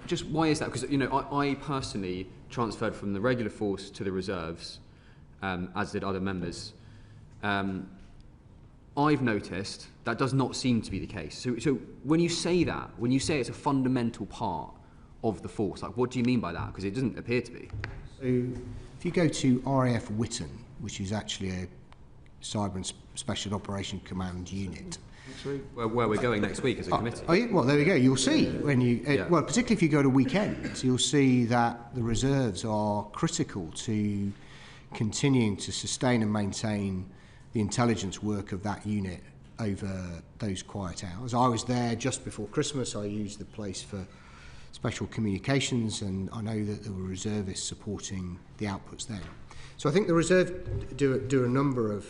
Just why is that? Because I personally transferred from the regular force to the reserves, as did other members. I've noticed that does not seem to be the case. So when you say that, when you say it's a fundamental part of the force, like what do you mean by that? Because it doesn't appear to be. So if you go to RAF Witten, which is actually a Cyber and Special Operation Command unit. Where we're going next week as a committee. Oh yeah, well there we go. You'll see when you, well particularly if you go to weekends, you'll see that the reserves are critical to continuing to sustain and maintain the intelligence work of that unit over those quiet hours. I was there just before Christmas. I used the place for special communications, and I know that there were reservists supporting the outputs then. So I think the reserve do a number of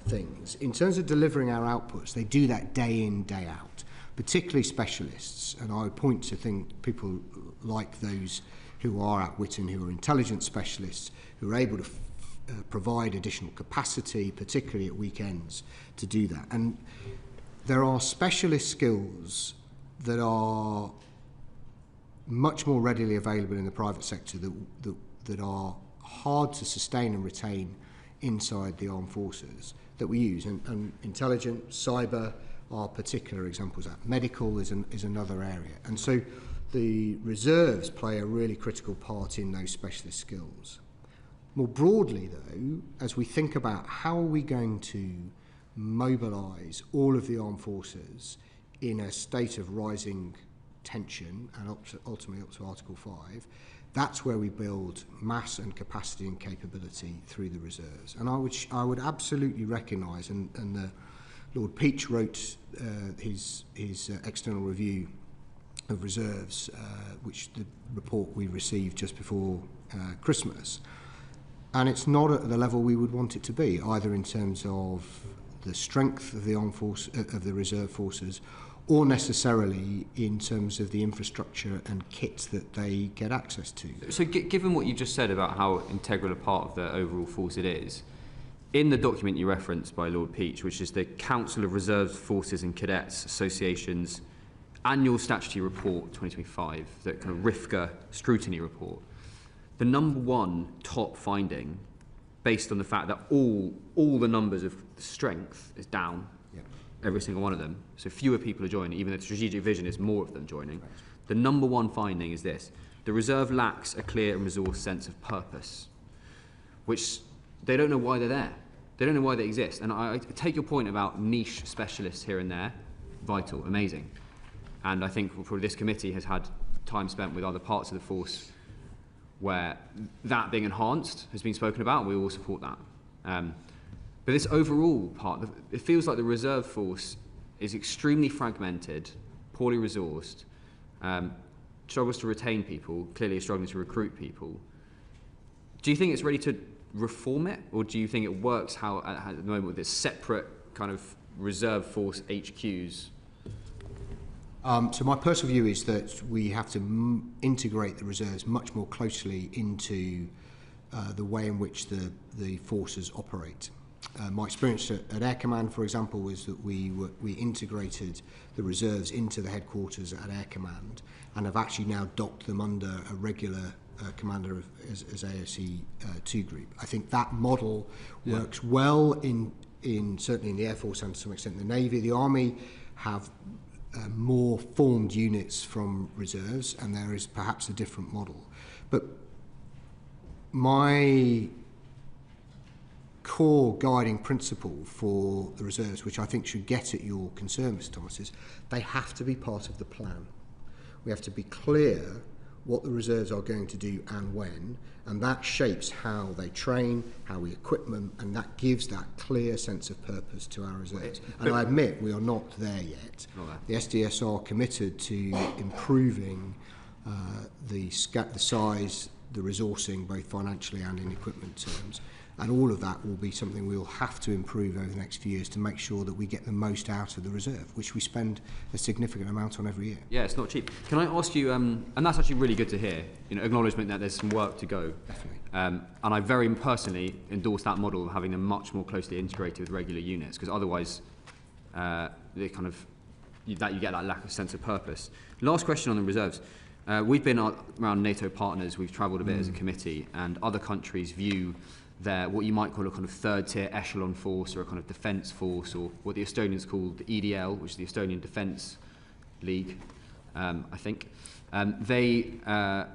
things. In terms of delivering our outputs, they do that day in, day out, particularly specialists. And I would point to people like those who are at Witten, who are intelligence specialists, who are able to provide additional capacity, particularly at weekends, to do that. And there are specialist skills that are much more readily available in the private sector that are hard to sustain and retain inside the armed forces that we use, and intelligence, cyber are particular examples of that. Medical is another area, and so the reserves play a really critical part in those specialist skills. More broadly, though, as we think about how are we going to mobilise all of the armed forces in a state of rising tension and ultimately up to Article 5, that's where we build mass and capacity and capability through the reserves. And I would absolutely recognise, and Lord Peach wrote his external review of reserves, which the report we received just before Christmas. And it's not at the level we would want it to be, either in terms of the strength of the armed force of the reserve forces, or necessarily in terms of the infrastructure and kits that they get access to. So given what you just said about how integral a part of the overall force it is, in the document you referenced by Lord Peach, which is the Council of Reserve Forces and Cadets Association's annual statutory report 2025, the kind of RIFCA scrutiny report, the number one top finding, based on the fact that all the numbers of strength is down, every single one of them, so fewer people are joining, even though the strategic vision is more of them joining. Right. The number one finding is this: the reserve lacks a clear and resourced sense of purpose, which they don't know why they're there. They don't know why they exist. And I take your point about niche specialists here and there, vital, amazing. And I think probably this committee has had time spent with other parts of the force where that being enhanced has been spoken about, and we all support that. But this overall part, it feels like the reserve force is extremely fragmented, poorly resourced, struggles to retain people, clearly is struggling to recruit people. Do you think it's ready to reform it, or do you think it works how at the moment with this separate kind of reserve force HQs? So my personal view is that we have to integrate the reserves much more closely into the way in which the forces operate. My experience at Air Command, for example, was that we integrated the reserves into the headquarters at Air Command and have actually now docked them under a regular commander as AOC2 group. I think that model works well in certainly in the Air Force and to some extent the Navy. The Army have more formed units from reserves, and there is perhaps a different model. But my core guiding principle for the reserves, which I think should get at your concern, Mr. Thomas, is they have to be part of the plan. We have to be clear what the reserves are going to do and when, and that shapes how they train, how we equip them, and that gives that clear sense of purpose to our reserves. And I admit we are not there yet. The SDS are committed to improving the size, the resourcing, both financially and in equipment terms. And all of that will be something we will have to improve over the next few years to make sure that we get the most out of the reserve, which we spend a significant amount on every year. Yeah, it's not cheap. Can I ask you, and that's actually really good to hear, acknowledgement that there's some work to go. Definitely. And I very personally endorse that model of having them much more closely integrated with regular units, because otherwise they kind of, you get that lack of sense of purpose. Last question on the reserves. We've been around NATO partners, we've travelled a bit as a committee, and other countries view what you might call a kind of third-tier echelon force or a kind of defence force, or what the Estonians call the EDL, which is the Estonian Defence League, I think. Our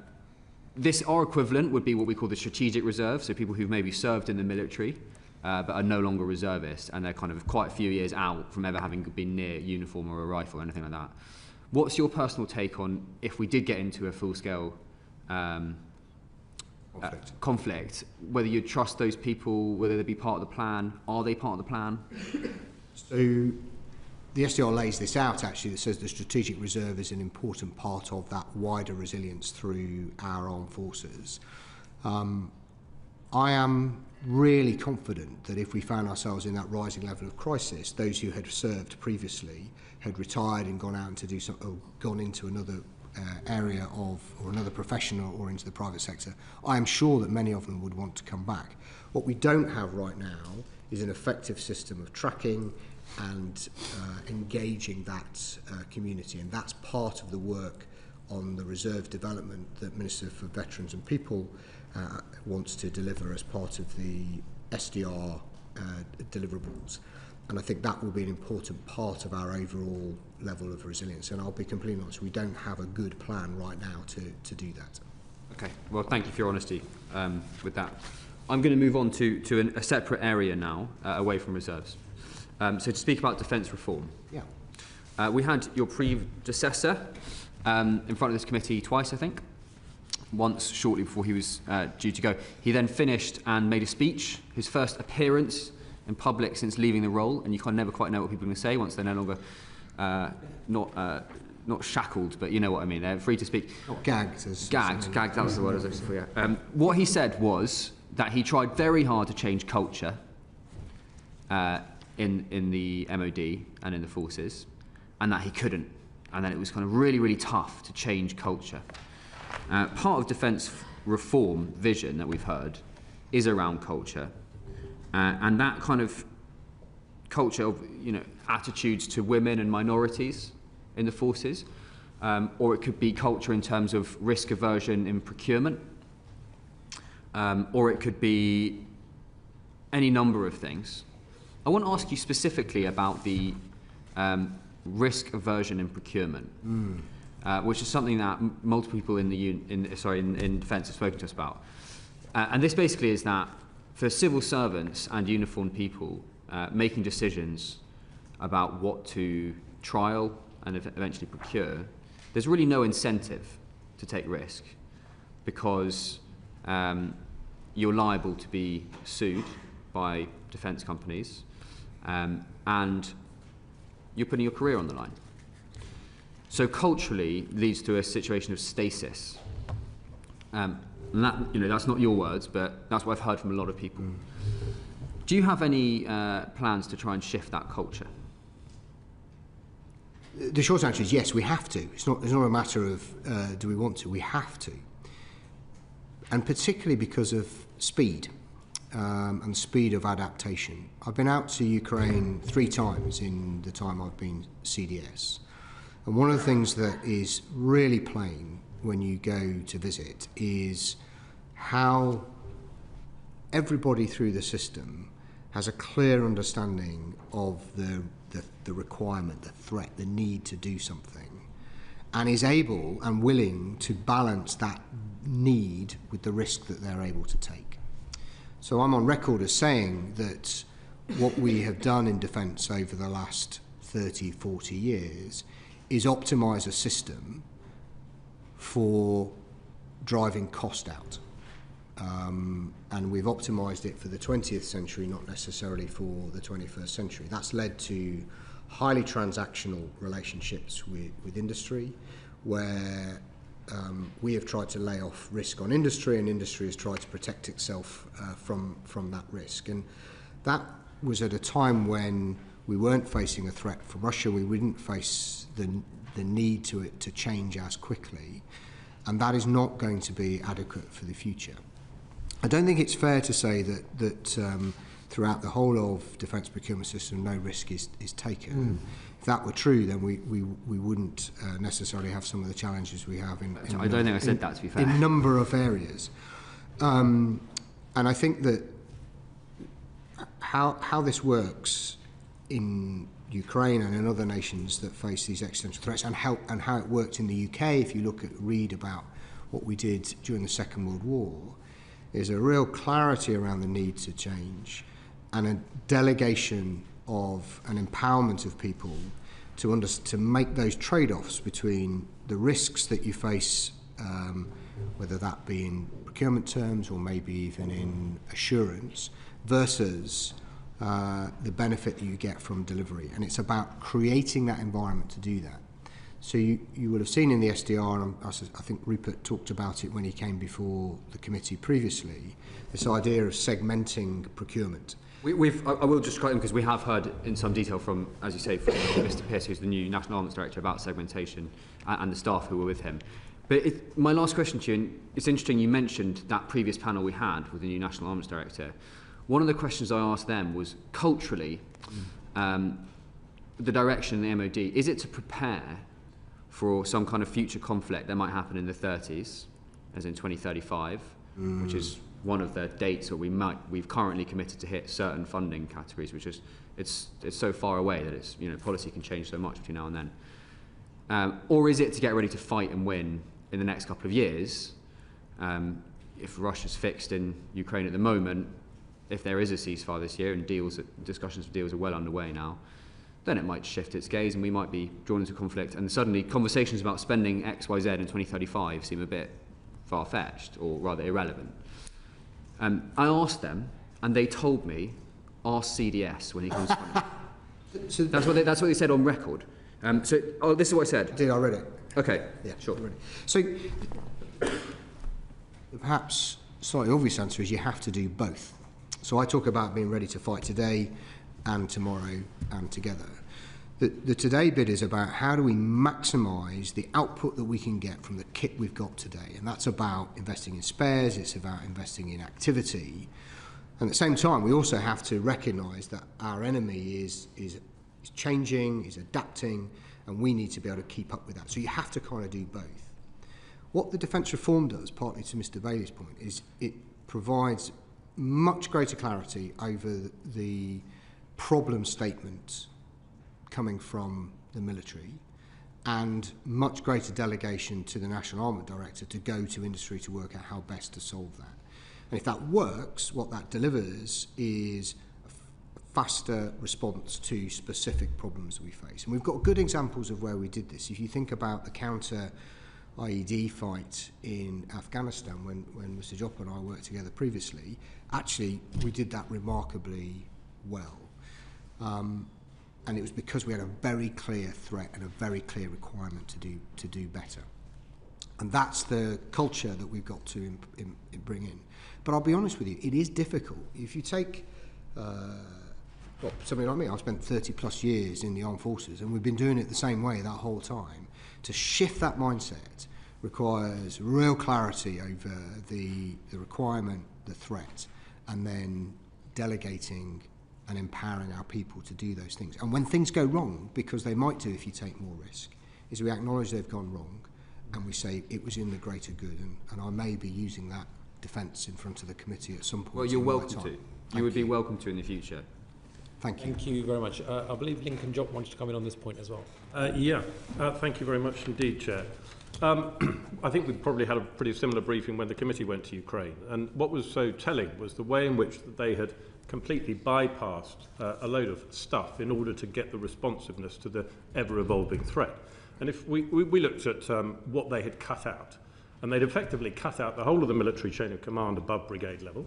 equivalent would be what we call the strategic reserve, so people who've maybe served in the military but are no longer reservists, and they're kind of quite a few years out from ever having been near uniform or a rifle or anything like that. What's your personal take on if we did get into a full-scale conflict, whether you trust those people, whether they be part of the plan? Are they part of the plan? So the SDR lays this out actually, that says the strategic reserve is an important part of that wider resilience through our armed forces. I am really confident that if we found ourselves in that rising level of crisis, those who had served previously, had retired and gone out to do something, or gone into another area of, or another profession, or into the private sector, I am sure that many of them would want to come back. What we don't have right now is an effective system of tracking and engaging that community, and that's part of the work on the reserve development that Minister for Veterans and People wants to deliver as part of the SDR deliverables. And I think that will be an important part of our overall level of resilience. And I'll be completely honest, we don't have a good plan right now to do that. Okay, well, thank you for your honesty with that. I'm going to move on to a separate area now, away from reserves. So to speak about defence reform. Yeah. We had your predecessor in front of this committee twice, I think. Once shortly before he was due to go. He then finished and made a speech, his first appearance in public since leaving the role, and you can never quite know what people are going to say once they're no longer not shackled, but you know what I mean. They're free to speak. Not gagged. Gagged, that was the word I was looking for, yeah. What he said was that he tried very hard to change culture in the MOD and in the forces, and that he couldn't. And that it was kind of really, really tough to change culture. Part of defence reform vision that we've heard is around culture, and that kind of culture of, you know, attitudes to women and minorities in the forces, or it could be culture in terms of risk aversion in procurement, or it could be any number of things. I want to ask you specifically about the risk aversion in procurement, which is something that multiple people in defence have spoken to us about. And this basically is that for civil servants and uniformed people making decisions about what to trial and eventually procure, there's really no incentive to take risk, because you're liable to be sued by defence companies, and you're putting your career on the line. So culturally leads to a situation of stasis. And that, you know, that's not your words, but that's what I've heard from a lot of people. Do you have any plans to try and shift that culture? The short answer is yes, we have to. It's not a matter of do we want to, we have to. And particularly because of speed and speed of adaptation. I've been out to Ukraine 3 times in the time I've been CDS. And one of the things that is really plain when you go to visit is how everybody through the system has a clear understanding of the requirement, the threat, the need to do something, and is able and willing to balance that need with the risk that they're able to take. So I'm on record as saying that what we have done in defence over the last 30, 40 years is optimise a system for driving cost out. And we've optimised it for the 20th century, not necessarily for the 21st century. That's led to highly transactional relationships with industry, where we have tried to lay off risk on industry, and industry has tried to protect itself from that risk. And that was at a time when we weren't facing a threat from Russia. We wouldn't face the need to change as quickly, and that is not going to be adequate for the future. I don't think it's fair to say that throughout the whole of defence procurement system no risk is taken. If that were true, then we wouldn't necessarily have some of the challenges we have in I don't think I said that, to be fair. In a number of areas. And I think that how this works in Ukraine and in other nations that face these existential threats, and how it worked in the UK, if you read about what we did during the Second World War, is a real clarity around the need to change, and a delegation of an empowerment of people to make those trade-offs between the risks that you face, whether that be in procurement terms or maybe even in assurance, versus the benefit that you get from delivery. And it's about creating that environment to do that. So you will have seen in the SDR, and I think Rupert talked about it when he came before the committee previously, this idea of segmenting procurement. I will just quote him, because we have heard in some detail from, as you say, from Mr. Pearce, who's the new National Armaments Director, about segmentation, and the staff who were with him. But my last question to you, and it's interesting you mentioned that previous panel we had with the new National Armaments Director. One of the questions I asked them was, culturally, the direction in the MOD, is it to prepare for some kind of future conflict that might happen in the 30s, as in 2035, which is one of the dates that we've currently committed to hit certain funding categories, which is it's so far away that it's, you know, policy can change so much between now and then. Or is it to get ready to fight and win in the next couple of years, if Russia's fixed in Ukraine at the moment, if there is a ceasefire this year and discussions for deals are well underway now, then it might shift its gaze and we might be drawn into conflict, and suddenly conversations about spending X, Y, Z in 2035 seem a bit far-fetched, or rather irrelevant. I asked them, and they told me, ask CDS when he comes to funding. So That's what they said on record. This is what I said. I read it. Okay, Yeah, sure. I read it. So perhaps slightly obvious answer is you have to do both. So I talk about being ready to fight today and tomorrow and together. The today bit is about how do we maximise the output that we can get from the kit we've got today, and that's about investing in spares, it's about investing in activity. And at the same time, we also have to recognise that our enemy is changing, is adapting, and we need to be able to keep up with that. So you have to kind of do both. What the defence reform does, partly to Mr Bailey's point, is it provides much greater clarity over the problem statement coming from the military, and much greater delegation to the National Armament Director to go to industry to work out how best to solve that. And if that works, what that delivers is a faster response to specific problems that we face. And we've got good examples of where we did this. If you think about the counter IED fight in Afghanistan, when Mr Joppa and I worked together previously, actually we did that remarkably well. And it was because we had a very clear threat and a very clear requirement to do better. And that's the culture that we've got to bring in. But I'll be honest with you, it is difficult. If you take somebody like me, I've spent 30 plus years in the armed forces, and we've been doing it the same way that whole time. To shift that mindset requires real clarity over the requirement, the threat, and then delegating and empowering our people to do those things. And when things go wrong, because they might do if you take more risk, is we acknowledge they've gone wrong and we say it was in the greater good. And I may be using that defence in front of the committee at some point. Well, you're welcome to. You would be welcome to in the future. Thank you. Thank you very much. I believe Lincoln Jopp wants to come in on this point as well. Thank you very much indeed, Chair. I think we probably had a pretty similar briefing when the committee went to Ukraine. And what was so telling was the way in which they had completely bypassed a load of stuff in order to get the responsiveness to the ever-evolving threat. And if we looked at what they had cut out, and they'd effectively cut out the whole of the military chain of command above brigade level,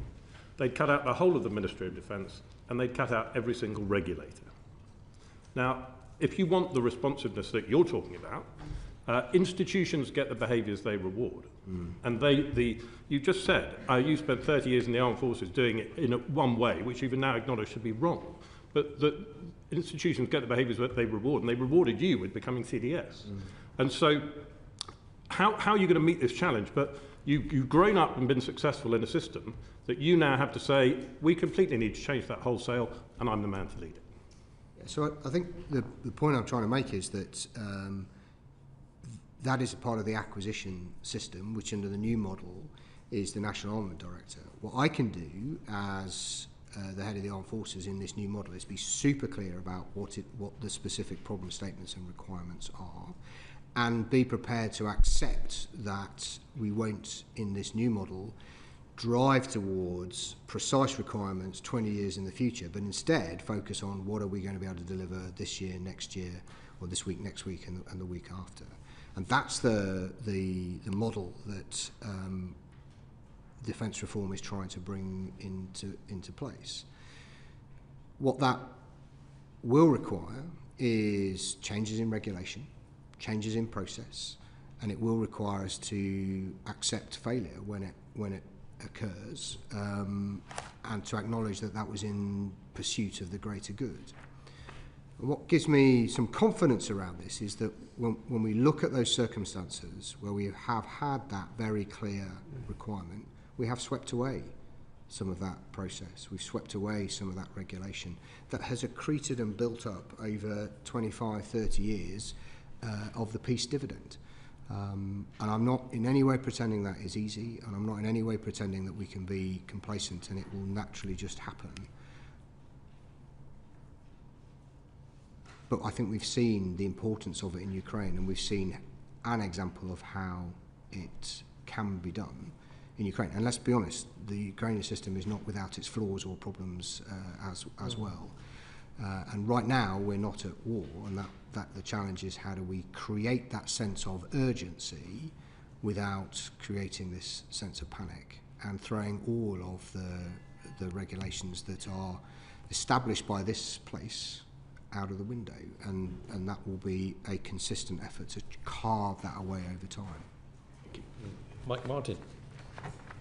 they'd cut out the whole of the Ministry of Defence, and they'd cut out every single regulator. Now, if you want the responsiveness that you're talking about, institutions get the behaviours they reward. And you just said, you spent 30 years in the armed forces doing it in one way, which you've now acknowledged should be wrong. But the institutions get the behaviours that they reward, and they rewarded you with becoming CDS. And so, how are you going to meet this challenge? But you've grown up and been successful in a system that you now have to say, we completely need to change that wholesale, and I'm the man to lead it. So I think the point I'm trying to make is that that is a part of the acquisition system, which under the new model is the National Armament Director. What I can do as the head of the armed forces in this new model is be super clear about what the specific problem statements and requirements are, and be prepared to accept that we won't, in this new model, drive towards precise requirements 20 years in the future, but instead focus on what are we going to be able to deliver this year, next year, or this week, next week, and the week after. And that's the model that defence reform is trying to bring into place. What that will require is changes in regulation, changes in process, and it will require us to accept failure when it occurs, and to acknowledge that that was in pursuit of the greater good. And what gives me some confidence around this is that when we look at those circumstances where we have had that very clear requirement, we have swept away some of that process. We've swept away some of that regulation that has accreted and built up over 25, 30 years of the peace dividend. And I'm not in any way pretending that is easy, and I'm not in any way pretending that we can be complacent and it will naturally just happen. But I think we've seen the importance of it in Ukraine, and we've seen an example of how it can be done in Ukraine. And let's be honest, the Ukrainian system is not without its flaws or problems as well. And right now we're not at war, and that the challenge is how do we create that sense of urgency without creating this sense of panic and throwing all of the regulations that are established by this place out of the window, and that will be a consistent effort to carve that away over time. Thank you. Mike Martin.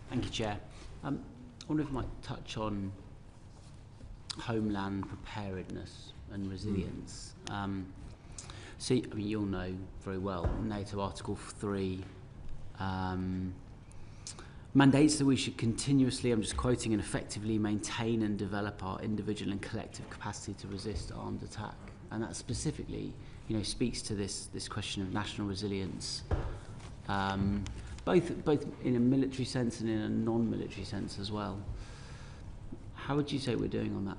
Thank you, Chair. I wonder if I might touch on homeland preparedness and resilience. So, I mean, you'll know very well, NATO Article 3 mandates that we should continuously, I'm just quoting, and effectively maintain and develop our individual and collective capacity to resist armed attack. And that specifically, speaks to this question of national resilience, both in a military sense and in a non-military sense as well. How would you say we're doing on that?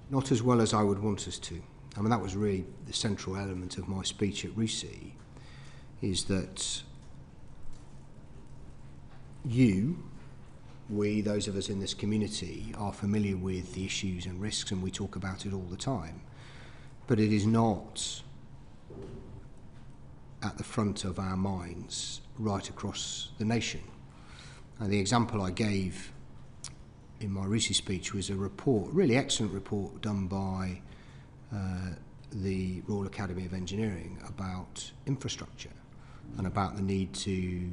Not as well as I would want us to. I mean, that was really the central element of my speech at RUSI, is that we, those of us in this community, are familiar with the issues and risks, and we talk about it all the time. But it is not at the front of our minds right across the nation. And the example I gave in my RUSI speech was a report, a really excellent report done by the Royal Academy of Engineering about infrastructure and about the need to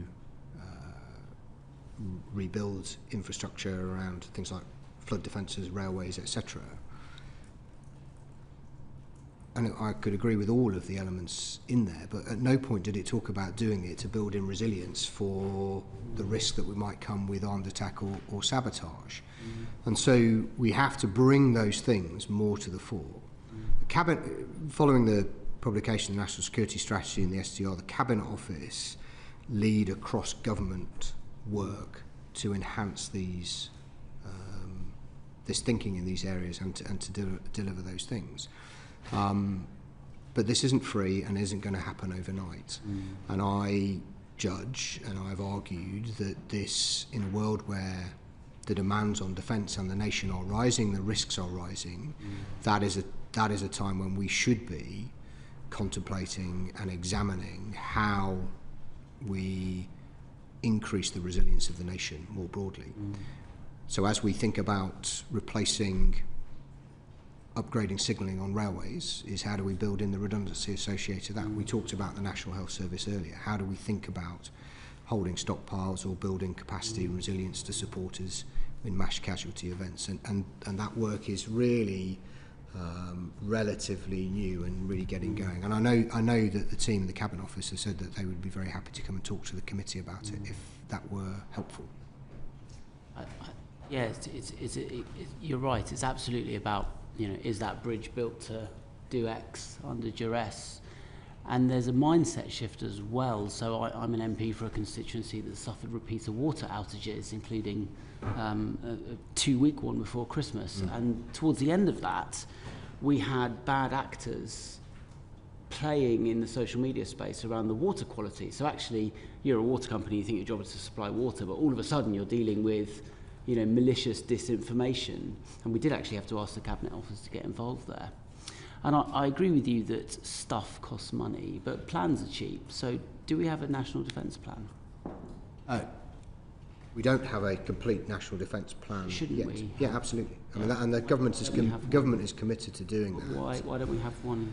rebuild infrastructure around things like flood defences, railways, etc. And I could agree with all of the elements in there, but at no point did it talk about doing it to build in resilience for the risk that we might come with armed attack or sabotage. And so we have to bring those things more to the fore. The Cabinet, following the publication of the National Security Strategy and the SDR, the Cabinet Office lead across government work to enhance these this thinking in these areas and to deliver those things. But this isn't free and isn't going to happen overnight. And I judge, and I've argued, that this, in a world where the demands on defence and the nation are rising, the risks are rising, that is a time when we should be contemplating and examining how we increase the resilience of the nation more broadly. So as we think about replacing upgrading signalling on railways, is how do we build in the redundancy associated with that? We talked about the National Health Service earlier. How do we think about holding stockpiles or building capacity and resilience to support us in mass casualty events? And that work is really relatively new and really getting going. And I know that the team in the Cabinet Office has said that they would be very happy to come and talk to the committee about it if that were helpful. Yeah, you're right. It's absolutely about, is that bridge built to do X under duress? And there's a mindset shift as well. So I'm an MP for a constituency that suffered repeated water outages, including a 2-week one before Christmas. And towards the end of that, we had bad actors playing in the social media space around the water quality. So actually, you're a water company, you think your job is to supply water, but all of a sudden you're dealing with malicious disinformation. And we did actually have to ask the Cabinet Office to get involved there. And I agree with you that stuff costs money, but plans are cheap. So do we have a national defence plan? We don't have a complete national defence plan Shouldn't yet. we? Yeah, absolutely. I mean, and the government is committed to doing that. Why don't we have one?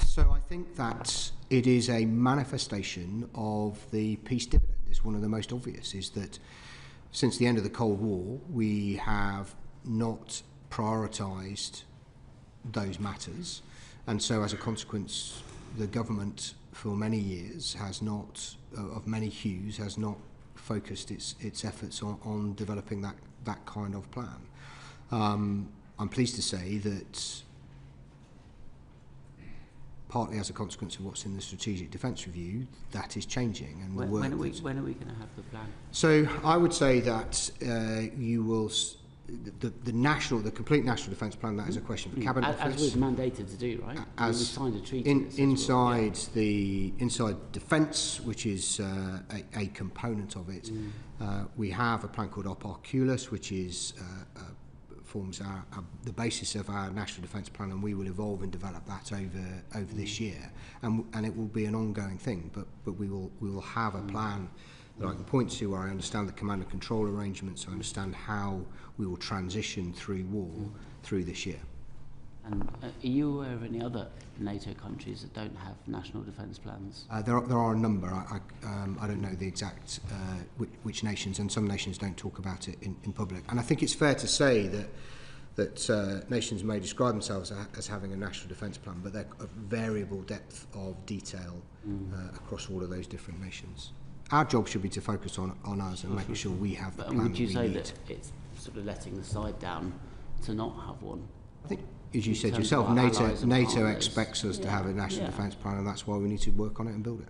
So I think that it is a manifestation of the peace dividend. It's one of the most obvious, is that since the end of the Cold War, we have not prioritised those matters, and so as a consequence, the government for many years has not, of many hues, has not focused its efforts on developing that kind of plan. I'm pleased to say that partly as a consequence of what's in the Strategic Defence Review, that is changing. And when are we going to have the plan? So I would say that you will the complete national defence plan, that is a question for Cabinet Office. As we're mandated to do, right? As we signed a treaty. Inside defence, which is a component of it, we have a plan called Operculus, which is forms the basis of our national defence plan, and we will evolve and develop that over this year, and it will be an ongoing thing. But we will have a plan that I can point to where I understand the command and control arrangements, I understand how we will transition through war through this year. And are you aware of any other NATO countries that don't have national defence plans? There are a number. I don't know the exact which nations, and some nations don't talk about it in public. And I think it's fair to say that nations may describe themselves as having a national defence plan, but they're of variable depth of detail across all of those different nations. Our job should be to focus on us and making sure we have the plan that we need. Would you say that it's sort of letting the side down to not have one? I think, as you said yourself, NATO expects us to have a national defence plan, and that's why we need to work on it and build it.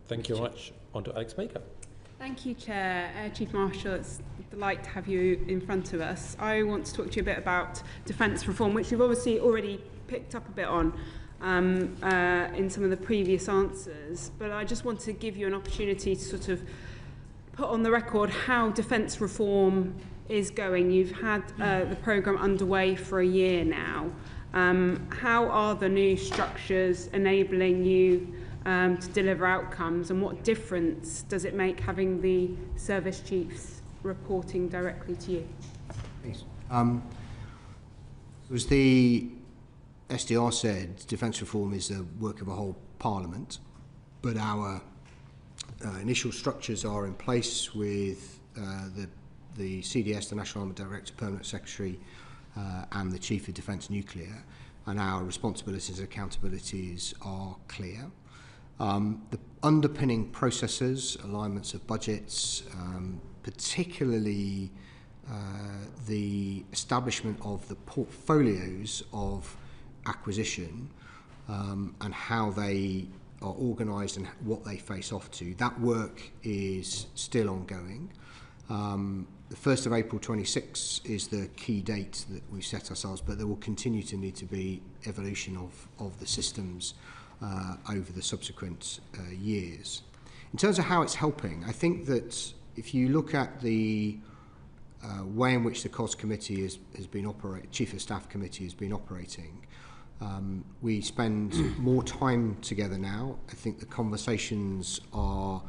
Thank you very much. On to Alex Baker. Thank you, Chair. Chief Marshal, it's a delight to have you in front of us. I want to talk to you a bit about defence reform, which you've obviously already picked up a bit on in some of the previous answers, but I just want to give you an opportunity to sort of put on the record how defence reform is going. You've had the programme underway for a year now. How are the new structures enabling you to deliver outcomes, and what difference does it make having the service chiefs reporting directly to you? As the SDR said, defence reform is the work of a whole Parliament, but our initial structures are in place with the CDS, the National Armament Director, Permanent Secretary, and the Chief of Defence Nuclear, and our responsibilities and accountabilities are clear. The underpinning processes, alignments of budgets, particularly the establishment of the portfolios of acquisition and how they are organised and what they face off to. That work is still ongoing. The 1st of April 26 is the key date that we've set ourselves, but there will continue to need to be evolution of the systems over the subsequent years. In terms of how it's helping, I think that if you look at the way in which the COS committee has been operating, Chief of Staff committee has been operating, we spend more time together now. I think the conversations are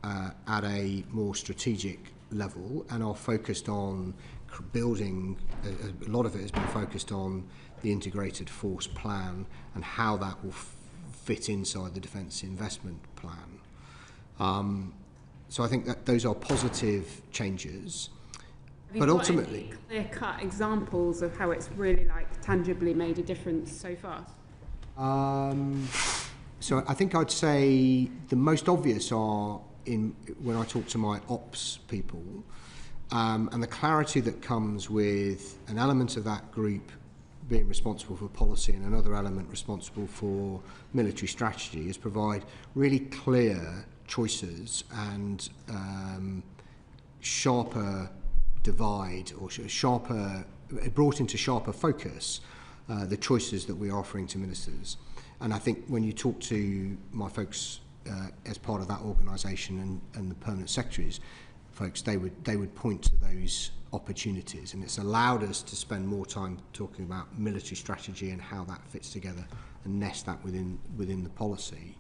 at a more strategic level and are focused on building, a lot of it has been focused on the integrated force plan and how that will fit inside the defence investment plan. So I think that those are positive changes. Have you got any clear-cut examples of how it's really tangibly made a difference so far? So I think I'd say the most obvious are when I talk to my ops people, and the clarity that comes with an element of that group being responsible for policy and another element responsible for military strategy is provide really clear choices and sharper divide or sharper, brought into sharper focus the choices that we are offering to ministers. And I think when you talk to my folks as part of that organisation and the permanent secretaries folks, they would point to those opportunities, and it's allowed us to spend more time talking about military strategy and how that fits together and nest that within the policy.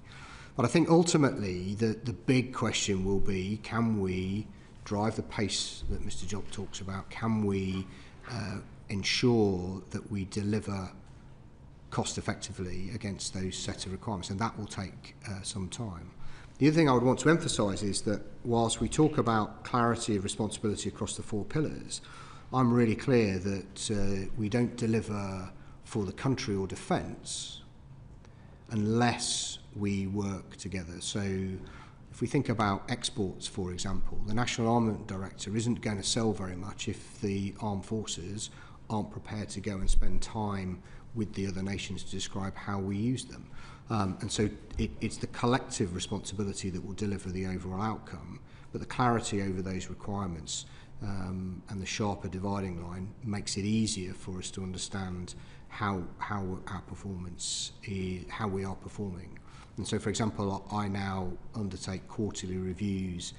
But I think ultimately the big question will be, can we drive the pace that Mr. Job talks about? Can we ensure that we deliver cost effectively against those set of requirements? And that will take some time. The other thing I would want to emphasise is that whilst we talk about clarity of responsibility across the 4 pillars, I'm really clear that we don't deliver for the country or defence unless we work together. So if we think about exports, for example, the National Armament Director isn't going to sell very much if the armed forces aren't prepared to go and spend time with the other nations to describe how we use them. And so it's the collective responsibility that will deliver the overall outcome. But the clarity over those requirements and the sharper dividing line makes it easier for us to understand how our performance is, how we are performing. And so, for example, I now undertake quarterly reviews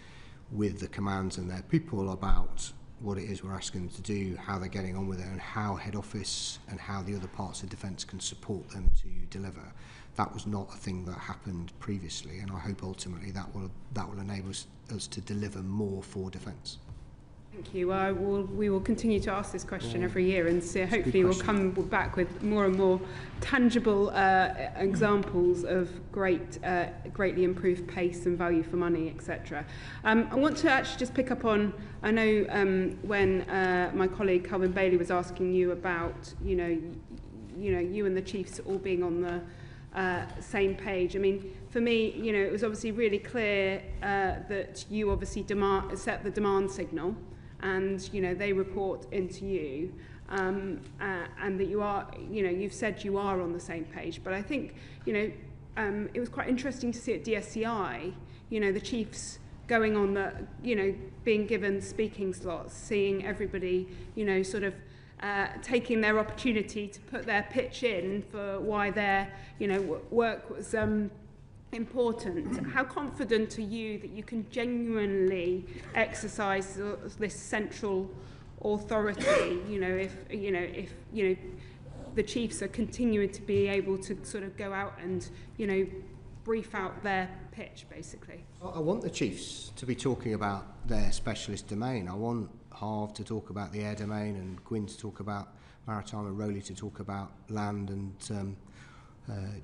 with the commands and their people about what it is we're asking them to do, how they're getting on with it, and how head office and how the other parts of defence can support them to deliver. That was not a thing that happened previously, and I hope ultimately that will enable us to deliver more for defence. Thank you. We will continue to ask this question every year, and so hopefully we'll come back with more and more tangible examples of greatly improved pace and value for money, etc. I want to actually just pick up on, I know when my colleague Calvin Bailey was asking you about, you and the chiefs all being on the same page. I mean, for me, it was obviously really clear that you obviously set the demand signal, and they report into you, and that you are, you've said you are on the same page. But I think, it was quite interesting to see at DSCI, the chiefs going on the, being given speaking slots, seeing everybody, sort of taking their opportunity to put their pitch in for why their, work was important. How confident are you that you can genuinely exercise this central authority? If the chiefs are continuing to be able to sort of go out and brief out their pitch, basically. I want the chiefs to be talking about their specialist domain. I want Harv to talk about the air domain, and Gwyn to talk about maritime, and Rowley to talk about land, and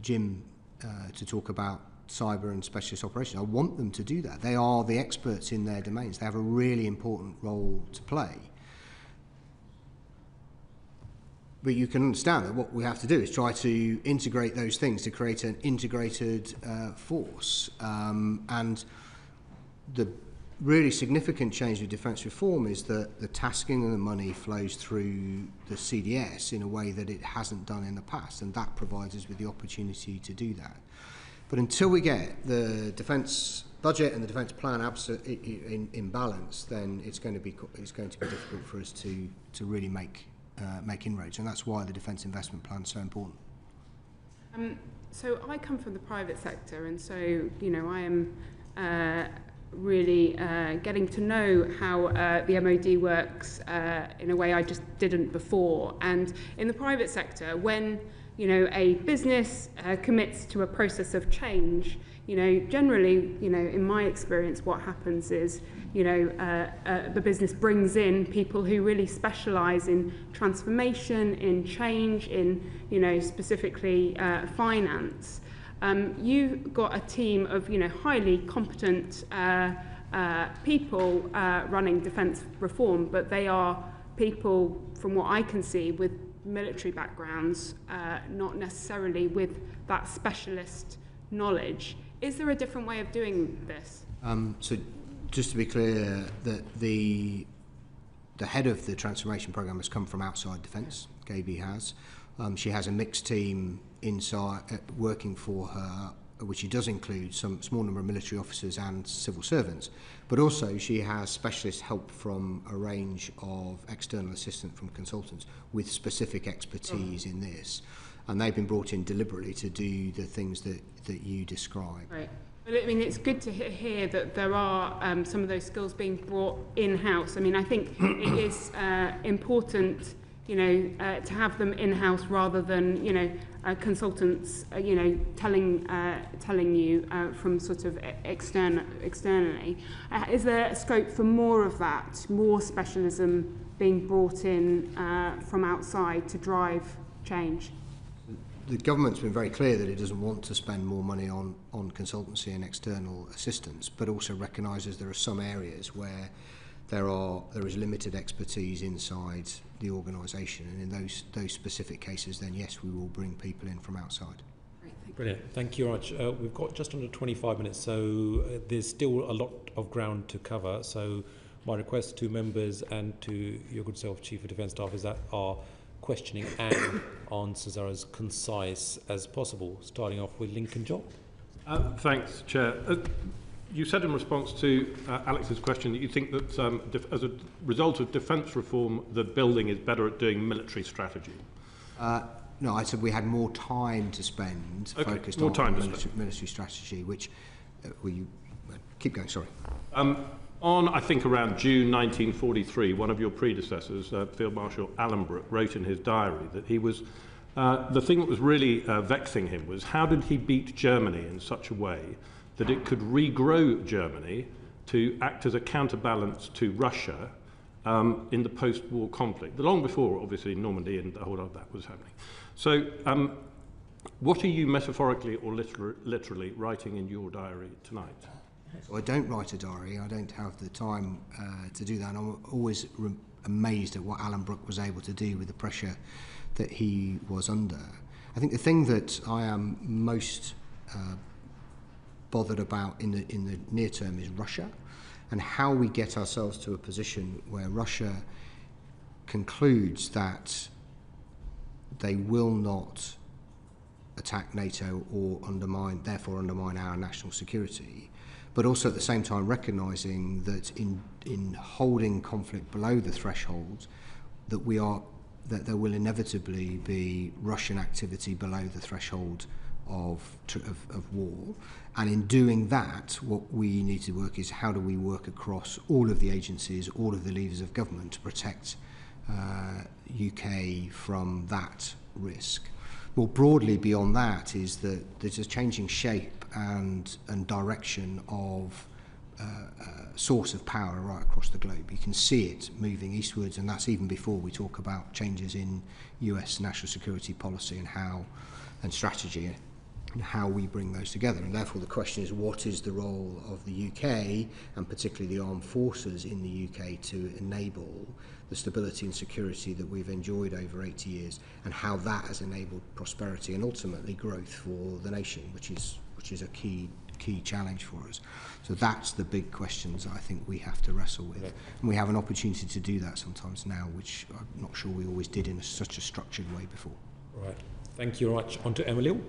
Jim to talk about cyber and specialist operations. I want them to do that. They are the experts in their domains. They have a really important role to play. But you can understand that what we have to do is try to integrate those things to create an integrated force. And the really significant change with defence reform is that the tasking and the money flows through the CDS in a way that it hasn't done in the past, and that provides us with the opportunity to do that. But until we get the defence budget and the defence plan in balance, then it's going to be difficult for us to really make inroads, and that's why the defence investment plan is so important. So I come from the private sector, and so I am really getting to know how the MOD works in a way I just didn't before. And in the private sector, when a business commits to a process of change, generally, in my experience, what happens is, the business brings in people who really specialise in transformation, in change, in, specifically finance. You've got a team of, highly competent people running defence reform, but they are people, from what I can see, with military backgrounds, not necessarily with that specialist knowledge. Is there a different way of doing this? So just to be clear, that the head of the transformation programme has come from outside defence. Gaby has. She has a mixed team inside working for her, which she does include some small number of military officers and civil servants, but also she has specialist help from a range of external assistance from consultants with specific expertise in this, and they've been brought in deliberately to do the things that you describe. Right. But I mean, it's good to hear that there are some of those skills being brought in-house. I mean, I think it is important, to have them in-house rather than, consultants, telling you from sort of externally. Is there scope for more of that, more specialism being brought in from outside to drive change? The government's been very clear that it doesn't want to spend more money on consultancy and external assistance, but also recognises there are some areas where there is limited expertise inside the organisation, and in those specific cases, then yes, we will bring people in from outside. Brilliant. Thank you very much. We've got just under 25 minutes, so there's still a lot of ground to cover. So my request to members and to your good self, Chief of Defence Staff, is that our questioning and answers are as concise as possible. Starting off with Lincoln Job. Thanks, Chair. you said in response to Alex's question that you think that as a result of defence reform, the building is better at doing military strategy. No, I said we had more time to spend focused on military strategy, which keep going, sorry. On, I think, around June 1943, one of your predecessors, Field Marshal Allenbrook, wrote in his diary that he was, the thing that was really vexing him was how did he beat Germany in such a way that it could regrow Germany to act as a counterbalance to Russia in the post-war conflict, long before, obviously, Normandy and the whole of that was happening. So, what are you metaphorically or literally writing in your diary tonight? So I don't write a diary. I don't have the time to do that. And I'm always amazed at what Alan Brooke was able to do with the pressure that he was under. I think the thing that I am most bothered about in the near term is Russia, and how we get ourselves to a position where Russia concludes that they will not attack NATO or therefore undermine our national security, but also at the same time recognising that in holding conflict below the threshold, that there will inevitably be Russian activity below the threshold of war. And in doing that, what we need to work is how do we work across all of the agencies, all of the levers of government to protect UK from that risk. More broadly beyond that is that there's a changing shape and direction of source of power right across the globe. You can see it moving eastwards, and that's even before we talk about changes in US national security policy and strategy and how we bring those together. And therefore the question is, what is the role of the UK and particularly the armed forces in the UK to enable the stability and security that we've enjoyed over 80 years, and how that has enabled prosperity and ultimately growth for the nation, which is a key challenge for us. So that's the big questions that I think we have to wrestle with. Okay. And we have an opportunity to do that sometimes now, which I'm not sure we always did in such a structured way before. Right. Thank you very much. On to Emily.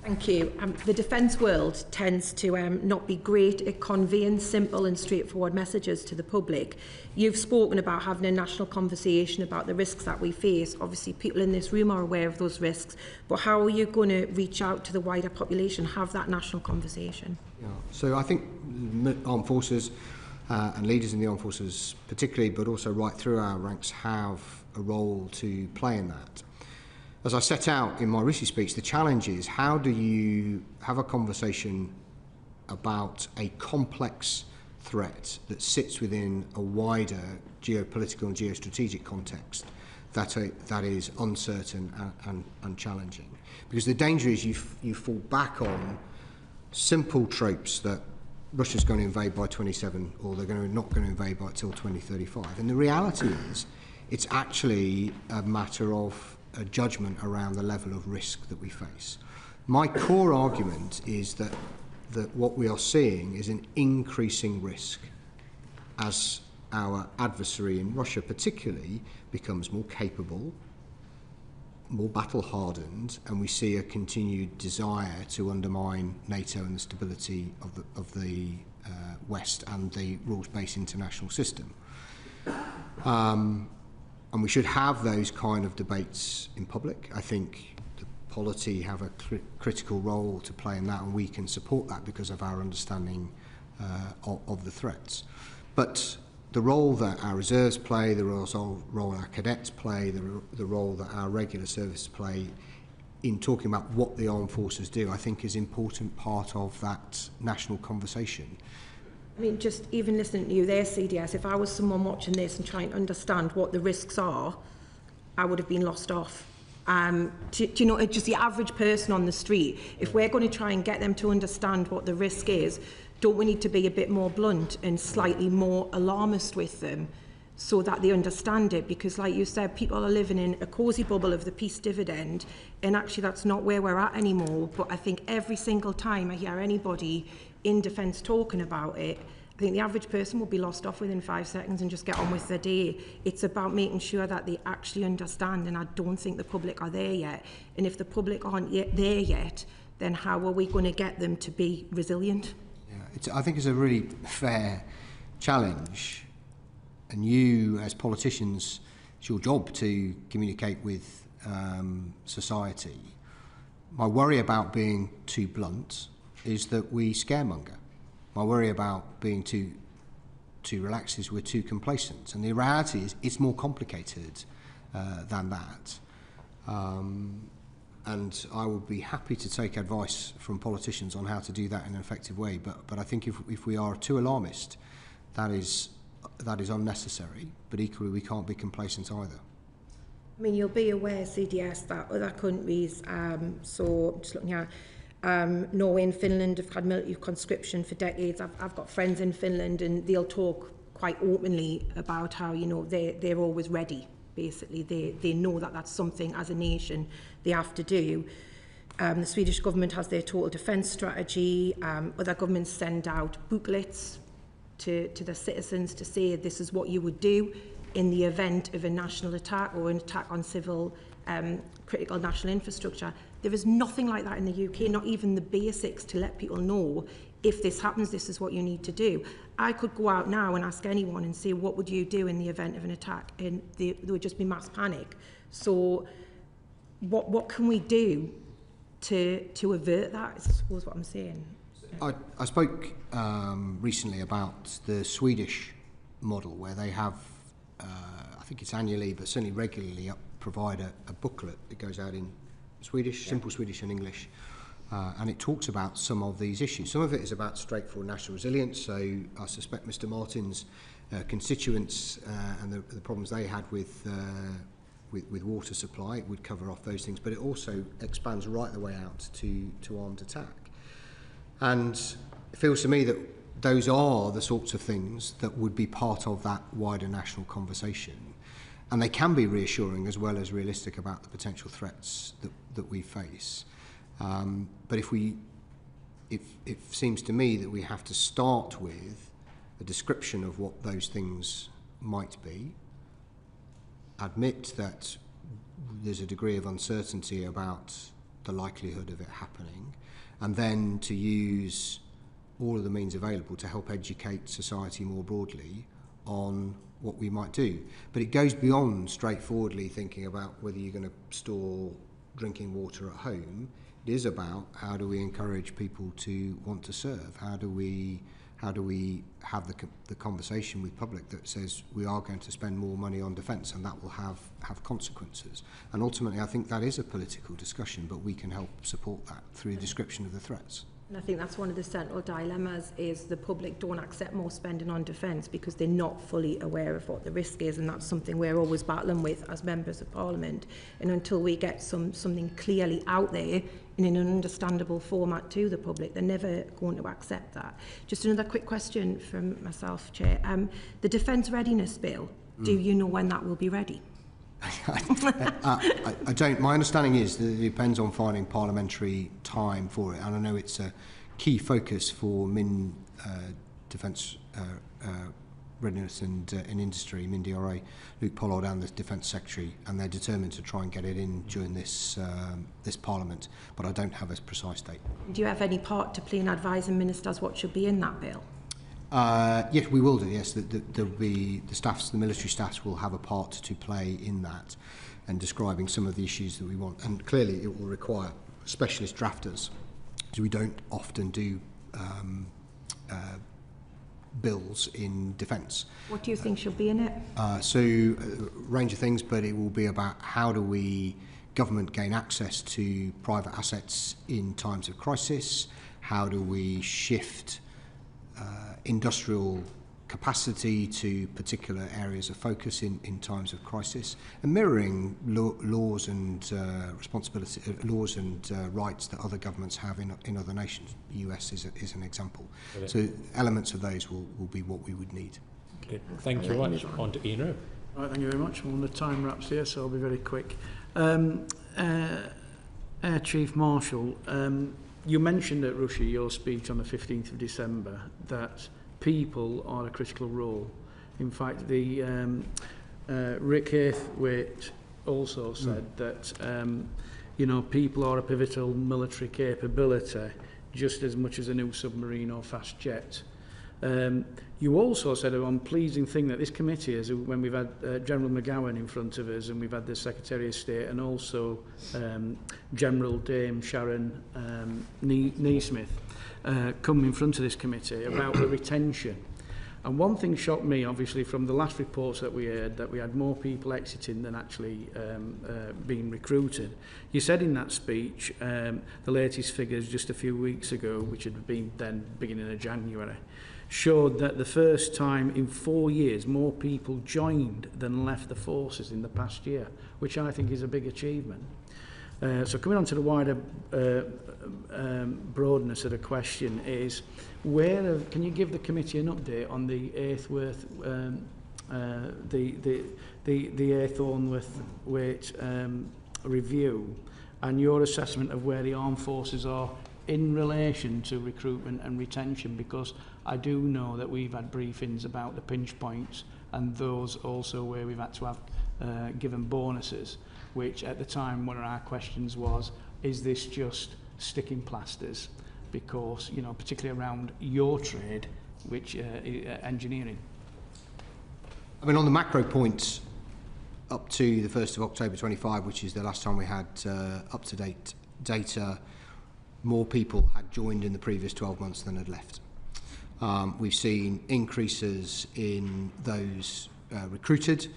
Thank you. The defence world tends to not be great at conveying simple and straightforward messages to the public. You've spoken about having a national conversation about the risks that we face. Obviously, people in this room are aware of those risks, but how are you going to reach out to the wider population, have that national conversation? Yeah. So I think armed forces and leaders in the armed forces particularly, but also right through our ranks, have a role to play in that. As I set out in my recent speech, the challenge is how do you have a conversation about a complex threat that sits within a wider geopolitical and geostrategic context that is uncertain and challenging. Because the danger is you fall back on simple tropes that Russia's going to invade by 27 or they're not going to invade by till 2035. And the reality is it's actually a matter of a judgment around the level of risk that we face. My core argument is that what we are seeing is an increasing risk as our adversary in Russia particularly becomes more capable, more battle-hardened, and we see a continued desire to undermine NATO and the stability of the West and the rules-based international system. And we should have those kind of debates in public. I think the polity have a critical role to play in that, and we can support that because of our understanding of the threats. But the role that our reserves play, the role our cadets play, the role that our regular services play in talking about what the armed forces do, I think is an important part of that national conversation. I mean, just even listening to you there, CDS, if I was someone watching this and trying to understand what the risks are, I would have been lost off. Do you know, just the average person on the street, if we're going to try and get them to understand what the risk is, don't we need to be a bit more blunt and slightly more alarmist with them so that they understand it? Because like you said, people are living in a cosy bubble of the peace dividend, and actually that's not where we're at anymore. But I think every single time I hear anybody in defence talking about it, I think the average person will be lost off within 5 seconds and just get on with their day. It's about making sure that they actually understand, and I don't think the public are there yet. And if the public aren't there yet, then how are we going to get them to be resilient? Yeah, I think it's a really fair challenge, and you, as politicians, it's your job to communicate with society. My worry about being too blunt is that we scaremonger. My worry about being too relaxed is we're too complacent. And the reality is it's more complicated than that. And I would be happy to take advice from politicians on how to do that in an effective way. But I think if we are too alarmist, that is unnecessary. But equally, we can't be complacent either. I mean, you'll be aware, CDS, that other countries, so just looking at Norway and Finland have had military conscription for decades. I've got friends in Finland, and they'll talk quite openly about how, you know, they're always ready. Basically, they know that that's something as a nation they have to do. The Swedish government has their total defence strategy. Other governments send out booklets to their citizens to say this is what you would do in the event of a national attack or an attack on civil critical national infrastructure. There is nothing like that in the UK, not even the basics to let people know if this happens, this is what you need to do. I could go out now and ask anyone and say, what would you do in the event of an attack? And there would just be mass panic. So what can we do to avert that, I suppose what I'm saying. I spoke recently about the Swedish model, where they have, I think it's annually, but certainly regularly, provide a booklet that goes out in Swedish, simple Swedish and English, and it talks about some of these issues. Some of it is about straightforward national resilience, so I suspect Mr Martin's constituents and the problems they had with water supply, it would cover off those things, but it also expands right the way out to armed attack. And it feels to me that those are the sorts of things that would be part of that wider national conversation. And they can be reassuring as well as realistic about the potential threats that we face. But it seems to me that we have to start with a description of what those things might be, admit that there's a degree of uncertainty about the likelihood of it happening, and then to use all of the means available to help educate society more broadly on what we might do. But it goes beyond straightforwardly thinking about whether you're going to store drinking water at home. It is about how do we encourage people to want to serve? How do we have the conversation with public that says we are going to spend more money on defence, and that will have consequences. And ultimately, I think that is a political discussion, but we can help support that through a description of the threats. And I think that's one of the central dilemmas, is the public don't accept more spending on defence because they're not fully aware of what the risk is, and that's something we're always battling with as members of Parliament. And until we get something clearly out there in an understandable format to the public, they're never going to accept that. Just another quick question from myself, Chair. The Defence Readiness Bill, do you know when that will be ready? I don't. My understanding is that it depends on finding parliamentary time for it, and I know it's a key focus for Defence Readiness and Industry, MIN-DRA, Luke Pollard and the Defence Secretary, and they're determined to try and get it in during this Parliament, but I don't have a precise date. Do you have any part to play in advising ministers what should be in that bill? Yes, we will do. Yes, there'll be the military staffs will have a part to play in that, and describing some of the issues that we want. And clearly, it will require specialist drafters, because we don't often do bills in defence. What do you think should be in it? So, a range of things, but it will be about how do we government gain access to private assets in times of crisis? How do we shift industrial capacity to particular areas of focus in times of crisis, and mirroring laws and laws and rights that other governments have in other nations. The US is an example. Brilliant. So elements of those will be what we would need. Okay. Thank you very much. On to Ian Rowe. Right, thank you very much. Well, the time wraps here, so I'll be very quick. Air Chief Marshal, you mentioned at Russia, your speech on the 15th of December, that people are a critical role. In fact, the Rick Haythwaite also said that you know, people are a pivotal military capability just as much as a new submarine or fast jet. You also said a pleasing thing that this committee is, when we've had General McGowan in front of us, and we've had the Secretary of State, and also General Dame Sharon Neesmith come in front of this committee about the retention. And one thing shocked me, obviously, from the last reports that we heard, that we had more people exiting than actually being recruited. You said in that speech, the latest figures just a few weeks ago, which had been then beginning of January, showed that the first time in 4 years more people joined than left the forces in the past year, which I think is a big achievement. So coming on to the wider broadness of the question is, can you give the committee an update on the Aithworth, the Aithornworth review, and your assessment of where the armed forces are in relation to recruitment and retention? Because I do know that we've had briefings about the pinch points, and those also where we've had to have given bonuses, which at the time one of our questions was, is this just sticking plasters? Because, you know, particularly around your trade, which engineering. I mean, on the macro points, up to the 1st of October 25, which is the last time we had up-to-date data, more people had joined in the previous 12 months than had left. We've seen increases in those recruited.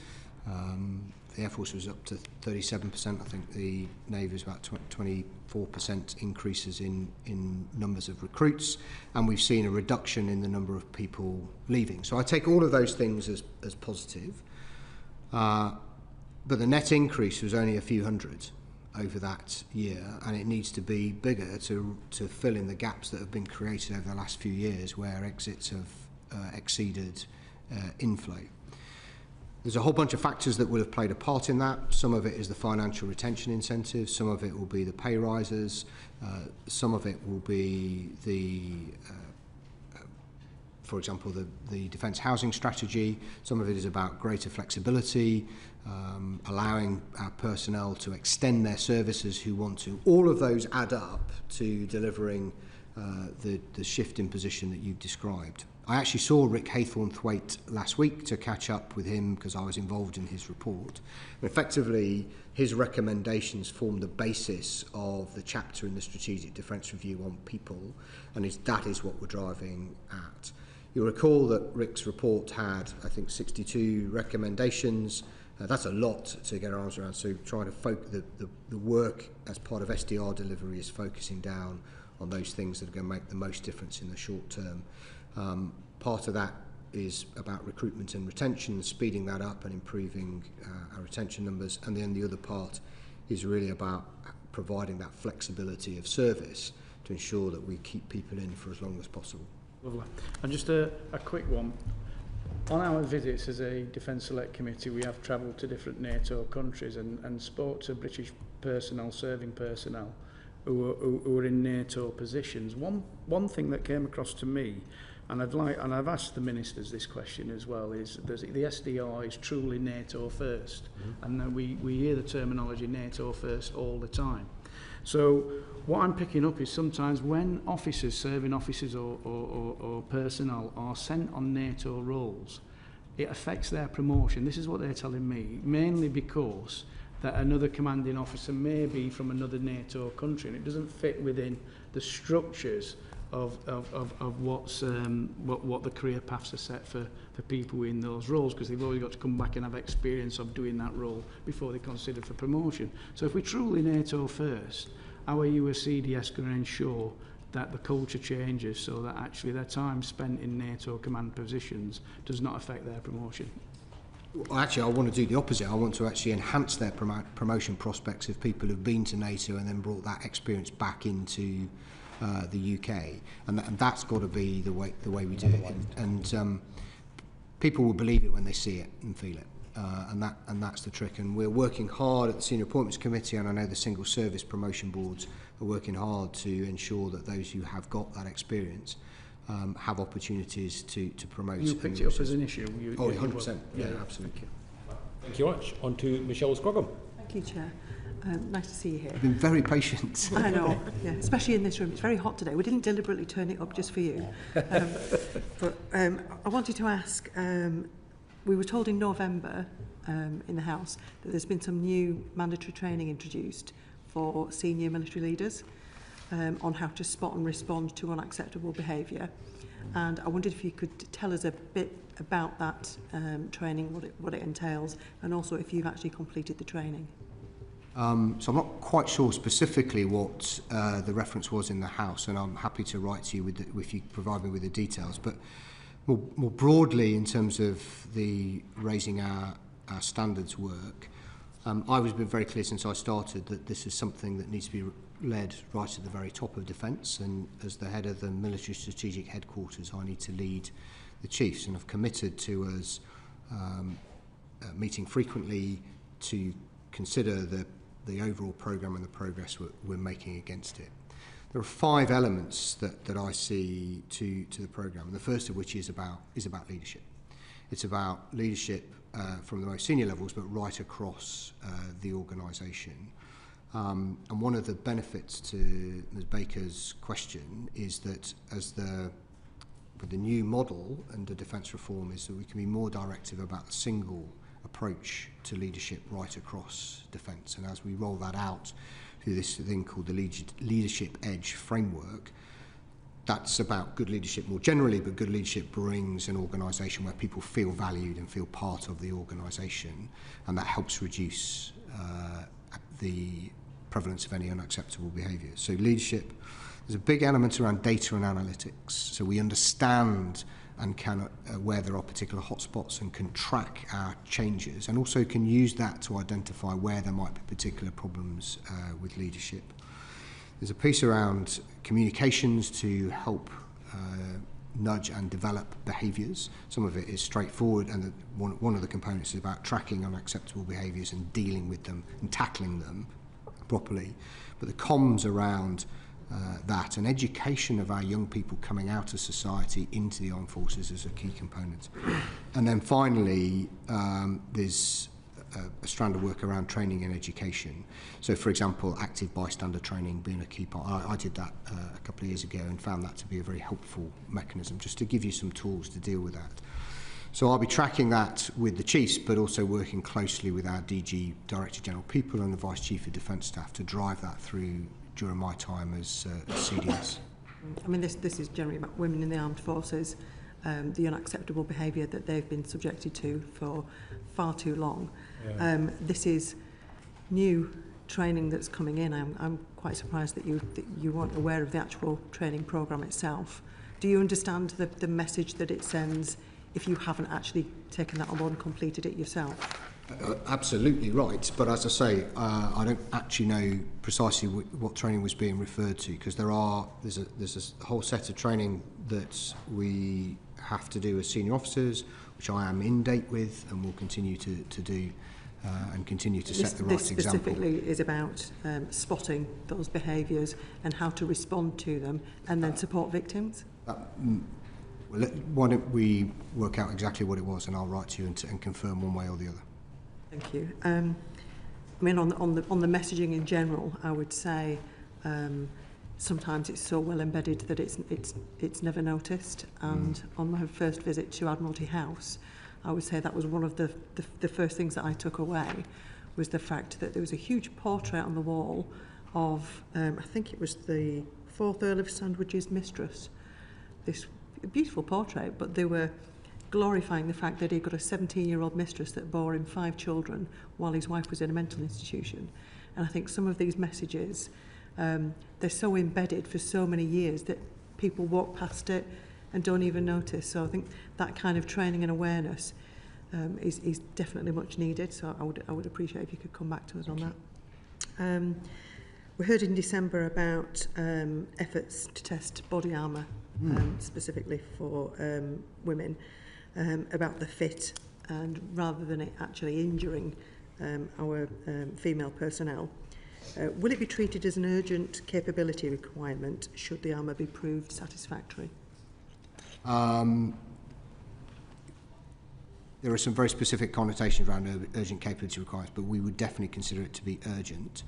The Air Force was up to 37%. I think the Navy was about 24% increases in numbers of recruits. And we've seen a reduction in the number of people leaving. So I take all of those things as positive. But the net increase was only a few hundred over that year, and it needs to be bigger to fill in the gaps that have been created over the last few years where exits have exceeded inflow. There's a whole bunch of factors that will have played a part in that. Some of it is the financial retention incentives, some of it will be the pay rises, some of it will be for example, the defence housing strategy. Some of it is about greater flexibility, allowing our personnel to extend their services who want to. All of those add up to delivering the shift in position that you've described. I actually saw Rick Haythornthwaite last week to catch up with him because I was involved in his report. And effectively, his recommendations form the basis of the chapter in the Strategic Defence Review on people, and that is what we're driving at. You'll recall that Rick's report had, I think, 62 recommendations. That's a lot to get our arms around, so trying to focus the work as part of SDR delivery is focusing down on those things that are going to make the most difference in the short term. Part of that is about recruitment and retention, speeding that up and improving our retention numbers, and then the other part is really about providing that flexibility of service to ensure that we keep people in for as long as possible. Lovely. And just a quick one. On our visits as a Defence Select Committee, we have travelled to different NATO countries and spoke to British personnel, serving personnel, who are in NATO positions. One thing that came across to me, and I've asked the ministers this question as well, is the SDR is truly NATO first, and we hear the terminology NATO first all the time. So what I'm picking up is sometimes when officers, serving officers or personnel are sent on NATO roles, it affects their promotion. This is what they're telling me, mainly because that another commanding officer may be from another NATO country, and it doesn't fit within the structures of what the career paths are set for people in those roles, because they've already got to come back and have experience of doing that role before they're considered for promotion. So if we're truly NATO first, how are you as CDS going to ensure that the culture changes so that actually their time spent in NATO command positions does not affect their promotion? Well, actually, I want to do the opposite. I want to actually enhance their promotion prospects of people who've been to NATO and then brought that experience back into the UK, and that's got to be the way we do it. And people will believe it when they see it and feel it, and that's the trick. And we're working hard at the Senior Appointments Committee, and I know the Single Service Promotion Boards are working hard to ensure that those who have got that experience have opportunities to promote. You picked it up as an issue. 100%. Yeah, absolutely. Thank you much. On to Michelle Scroggum. Thank you, Chair. Nice to see you here. You've been very patient. I know, yeah, especially in this room. It's very hot today. We didn't deliberately turn it up just for you. But I wanted to ask, we were told in November in the House that there's been some new mandatory training introduced for senior military leaders on how to spot and respond to unacceptable behaviour. And I wondered if you could tell us a bit about that training, what it entails, and also if you've actually completed the training. So I'm not quite sure specifically what the reference was in the House, and I'm happy to write to you if you provide me with the details. But more broadly, in terms of the raising our standards work, I've been very clear since I started that this is something that needs to be led right at the very top of defence, and as the head of the military strategic headquarters I need to lead the chiefs, and I've committed to us meeting frequently to consider the overall programme and the progress we're making against it. There are 5 elements that I see to the programme, the first of which is about leadership. It's about leadership from the most senior levels, but right across the organisation. And one of the benefits to Ms Baker's question is that with the new model under defence reform is that we can be more directive about a single approach to leadership right across defence. And as we roll that out through this thing called the Leadership Edge framework, that's about good leadership more generally, but good leadership brings an organisation where people feel valued and feel part of the organisation, and that helps reduce the prevalence of any unacceptable behaviour. So leadership, there's a big element around data and analytics, so we understand and can where there are particular hotspots and can track our changes, and also can use that to identify where there might be particular problems with leadership. There's a piece around communications to help nudge and develop behaviours. Some of it is straightforward, and one of the components is about tracking unacceptable behaviours and dealing with them and tackling them properly. But the comms around that and education of our young people coming out of society into the armed forces is a key component. And then finally, there's a strand of work around training and education. So, for example, active bystander training being a key part. I did that a couple of years ago and found that to be a very helpful mechanism, just to give you some tools to deal with that. So I'll be tracking that with the chiefs, but also working closely with our DG, Director General People, and the Vice Chief of Defence Staff to drive that through during my time as CDS. I mean, this is generally about women in the armed forces, the unacceptable behaviour that they've been subjected to for far too long. Yeah. This is new training that's coming in. I'm quite surprised that you weren't aware of the actual training programme itself. Do you understand the message that it sends if you haven't actually taken that on board and completed it yourself? Absolutely right, but as I say, I don't actually know precisely what training was being referred to, because there's a whole set of training that we have to do as senior officers, which I am in date with and will continue to do and continue to set the right example. This specifically is about spotting those behaviours and how to respond to them and then support victims? Well, why don't we work out exactly what it was, and I'll write to you and confirm one way or the other. Thank you. I mean, on the messaging in general, I would say sometimes it's so well embedded that it's never noticed. And on my first visit to Admiralty House, I would say that was one of the first things that I took away, was the fact that there was a huge portrait on the wall of I think it was the 4th Earl of Sandwich's mistress. This beautiful portrait, but they were glorifying the fact that he'd got a 17-year-old mistress that bore him 5 children while his wife was in a mental institution. And I think some of these messages, they're so embedded for so many years that people walk past it and don't even notice. So I think that kind of training and awareness is definitely much needed. So I would appreciate if you could come back to us on that. We heard in December about efforts to test body armour, specifically for women, about the fit, and rather than it actually injuring our female personnel. Will it be treated as an urgent capability requirement should the armour be proved satisfactory? there are some very specific connotations around urgent capability requirements, but we would definitely consider it to be urgent.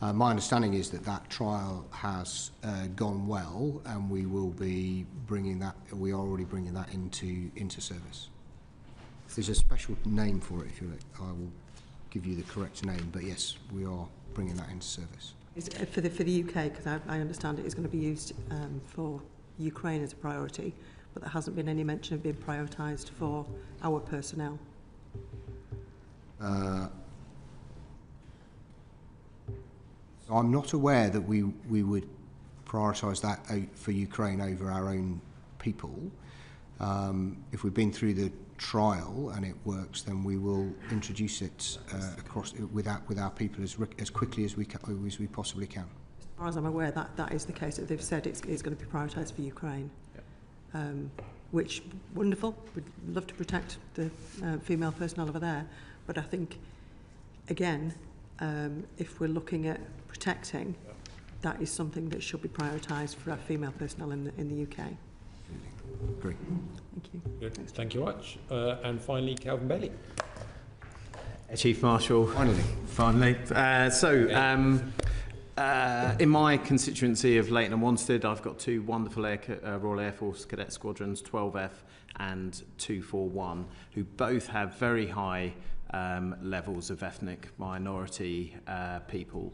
My understanding is that that trial has gone well, and we will be bringing that. We are already bringing that into service. There's a special name for it, if you like. I will give you the correct name, but yes, we are bringing that into service. Is it for the UK, because I understand it is going to be used for Ukraine as a priority, but there hasn't been any mention of being prioritised for our personnel. So I'm not aware that we would prioritise that for Ukraine over our own people. If we've been through the trial and it works, then we will introduce it across with our people as quickly as we possibly can. As far as I'm aware, that is the case. That they've said it's going to be prioritised for Ukraine, which wonderful. We'd love to protect the female personnel over there, but I think again, if we're looking at protecting, that is something that should be prioritised for our female personnel in the UK. Great. Thank you. Good. Thank you much. And finally, Calvin Bailey. Chief Marshal. Finally. In my constituency of Leighton and Wanstead, I've got two wonderful Royal Air Force Cadet Squadrons, 12F and 241, who both have very high levels of ethnic minority people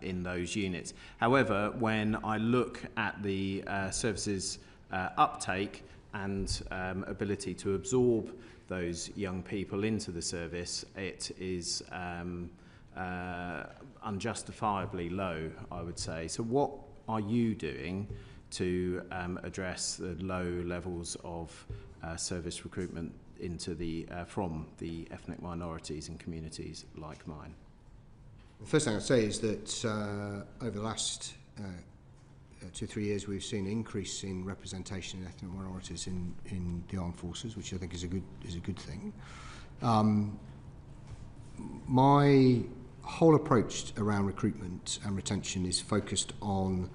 in those units. However, when I look at the services uptake and ability to absorb those young people into the service, it is unjustifiably low, I would say. So what are you doing to address the low levels of service recruitment into the from the ethnic minorities and communities like mine? The first thing I'd say is that over the last 2 or 3 years, we've seen an increase in representation in ethnic minorities in the armed forces, which I think is a good thing. My whole approach around recruitment and retention is focused on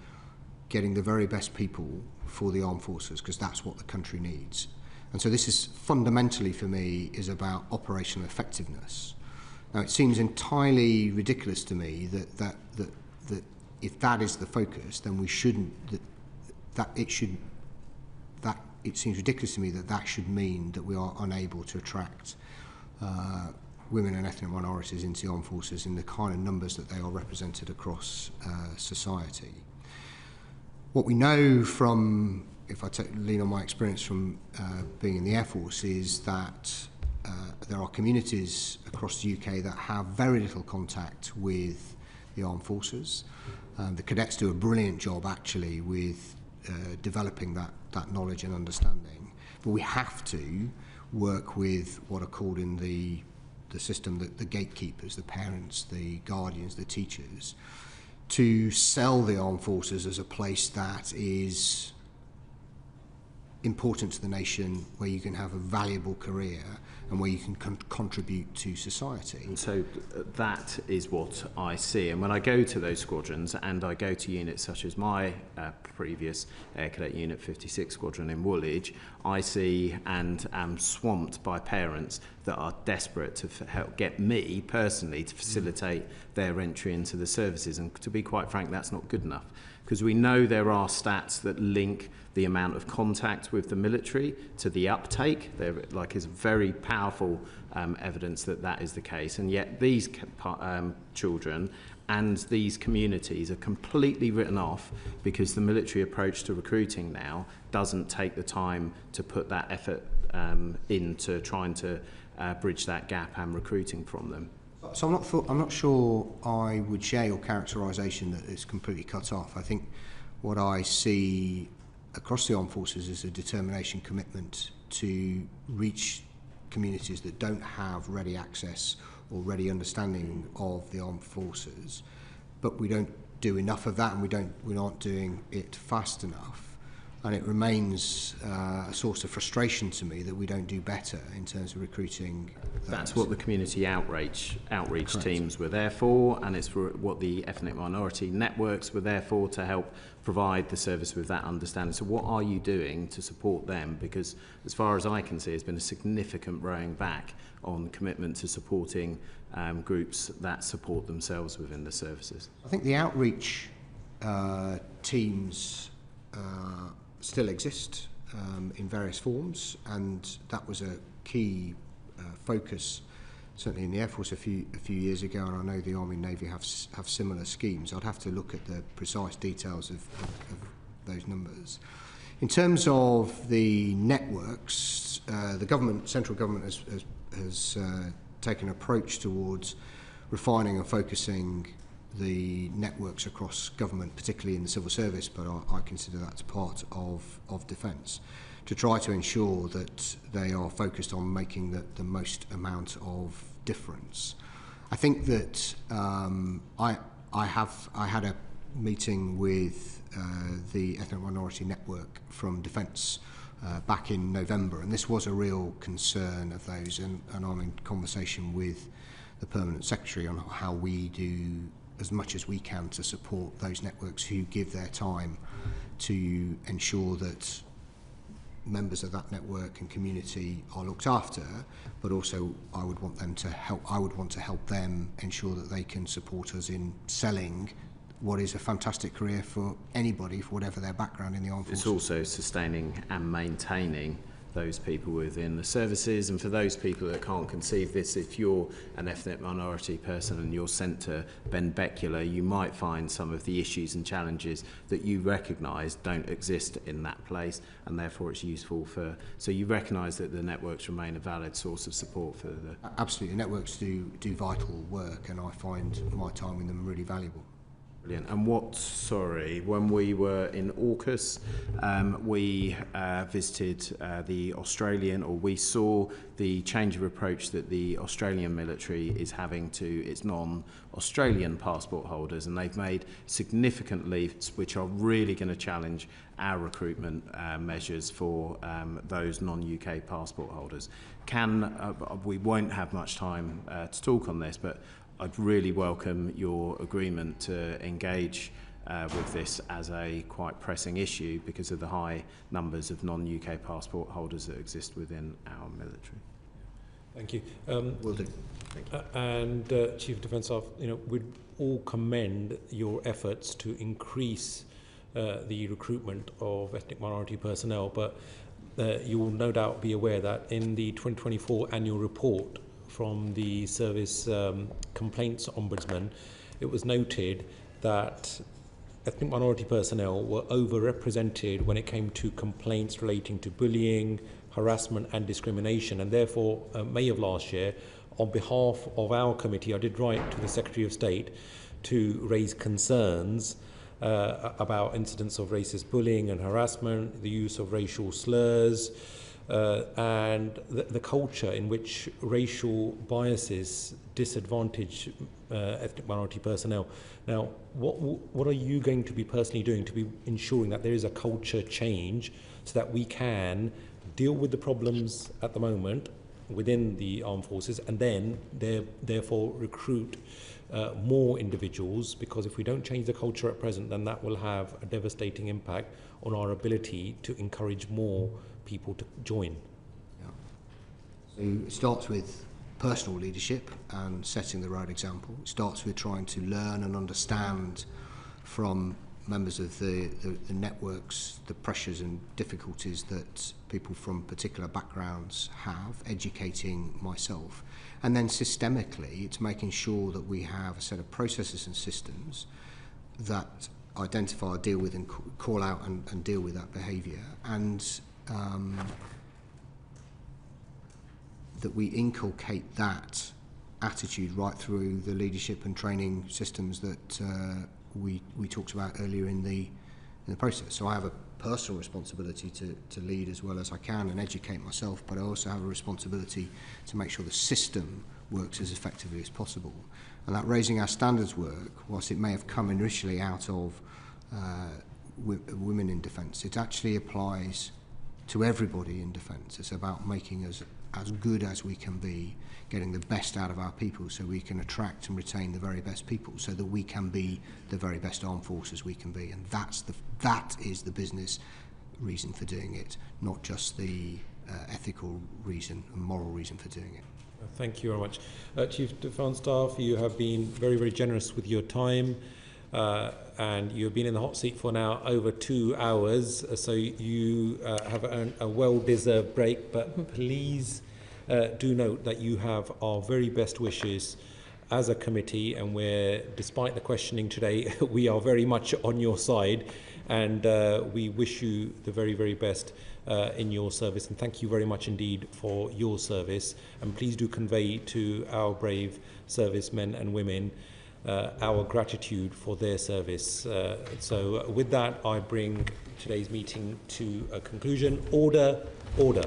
getting the very best people for the armed forces, because that's what the country needs. And so this is fundamentally, for me, is about operational effectiveness. Now, it seems entirely ridiculous to me that if that is the focus, then we shouldn't. It seems ridiculous to me that should mean that we are unable to attract women and ethnic minorities into the armed forces in the kind of numbers that they are represented across society. What we know from, if I lean on my experience from being in the Air Force, is that there are communities across the UK that have very little contact with the armed forces. The cadets do a brilliant job, actually, with developing that knowledge and understanding. But we have to work with what are called in the system the gatekeepers, the parents, the guardians, the teachers, to sell the armed forces as a place that is important to the nation, where you can have a valuable career and where you can contribute to society. And so that is what I see. And when I go to those squadrons and I go to units such as my previous Air Cadet Unit 56 Squadron in Woolwich, I see and am swamped by parents that are desperate to help get me personally to facilitate their entry into the services. And to be quite frank, that's not good enough, because we know there are stats that link the amount of contact with the military to the uptake. There is very powerful evidence that is the case, and yet these children and these communities are completely written off because the military approach to recruiting now doesn't take the time to put that effort into trying to bridge that gap and recruiting from them. So I'm not sure I would share your characterisation that it's completely cut off. I think what I see across the armed forces is a determination, commitment to reach communities that don't have ready access or ready understanding of the armed forces. But we don't do enough of that, and we aren't doing it fast enough. And it remains a source of frustration to me that we don't do better in terms of recruiting those. That's what the community outreach Correct. teams were there for, and it's for what the ethnic minority networks were there for, to help provide the service with that understanding. So what are you doing to support them? Because as far as I can see, there's been a significant rowing back on commitment to supporting groups that support themselves within the services. I think the outreach teams still exist in various forms, and that was a key focus certainly in the Air Force a few years ago, and I know the Army and Navy have similar schemes. I'd have to look at the precise details of those numbers. In terms of the networks, the central government has taken an approach towards refining and focusing the networks across government, particularly in the civil service, but I consider that part of defence, to try to ensure that they are focused on making the most amount of difference. I think that I had a meeting with the Ethnic Minority Network from Defence back in November, and this was a real concern of those, and I'm in conversation with the Permanent Secretary on how we do as much as we can to support those networks who give their time to ensure that members of that network and community are looked after, but also I would want to help them ensure that they can support us in selling what is a fantastic career for anybody, for whatever their background in the armed forces. It's also sustaining and maintaining those people within the services, and for those people that can't conceive this, if you're an ethnic minority person and you're sent to Benbecula, you might find some of the issues and challenges that you recognise don't exist in that place, and therefore it's useful for, so you recognise that the networks remain a valid source of support for the... Absolutely, networks do vital work, and I find my time with them really valuable. Brilliant. And when we were in AUKUS, we visited the Australian, or we saw the change of approach that the Australian military is having to its non-Australian passport holders, and they've made significant leaps which are really going to challenge our recruitment measures for those non-UK passport holders. We won't have much time to talk on this, but I'd really welcome your agreement to engage with this as a quite pressing issue because of the high numbers of non-UK passport holders that exist within our military. Thank you. Will do. Thank you. And Chief of Defence Staff, we'd all commend your efforts to increase the recruitment of ethnic minority personnel, but you will no doubt be aware that in the 2024 annual report from the Service Complaints Ombudsman, it was noted that ethnic minority personnel were overrepresented when it came to complaints relating to bullying, harassment and discrimination, and therefore May of last year, on behalf of our committee, I did write to the Secretary of State to raise concerns about incidents of racist bullying and harassment, the use of racial slurs, and the culture in which racial biases disadvantage ethnic minority personnel. Now, what are you going to be personally doing to be ensuring that there is a culture change so that we can deal with the problems at the moment within the armed forces and then therefore recruit more individuals? Because if we don't change the culture at present, then that will have a devastating impact on our ability to encourage more people to join. Yeah. So it starts with personal leadership and setting the right example. It starts with trying to learn and understand from members of the networks the pressures and difficulties that people from particular backgrounds have, educating myself. And then systemically, it's making sure that we have a set of processes and systems that identify, deal with and call out and deal with that behaviour, and that we inculcate that attitude right through the leadership and training systems that we talked about earlier in the process. So I have a personal responsibility to lead as well as I can and educate myself, but I also have a responsibility to make sure the system works as effectively as possible. And that raising our standards work, whilst it may have come initially out of women in defence. It actually applies to everybody in defence. It's about making us as good as we can be, getting the best out of our people so we can attract and retain the very best people so that we can be the very best armed forces we can be. And that is the business reason for doing it, not just the ethical reason and moral reason for doing it. Thank you very much. Chief Defence Staff, you have been very, very generous with your time, and you've been in the hot seat for now over 2 hours, so you have earned a well-deserved break, but please do note that you have our very best wishes as a committee, and we're, despite the questioning today, we are very much on your side, and we wish you the very, very best in your service, and thank you very much indeed for your service, and please do convey to our brave servicemen and women our gratitude for their service. So with that, I bring today's meeting to a conclusion. Order, order.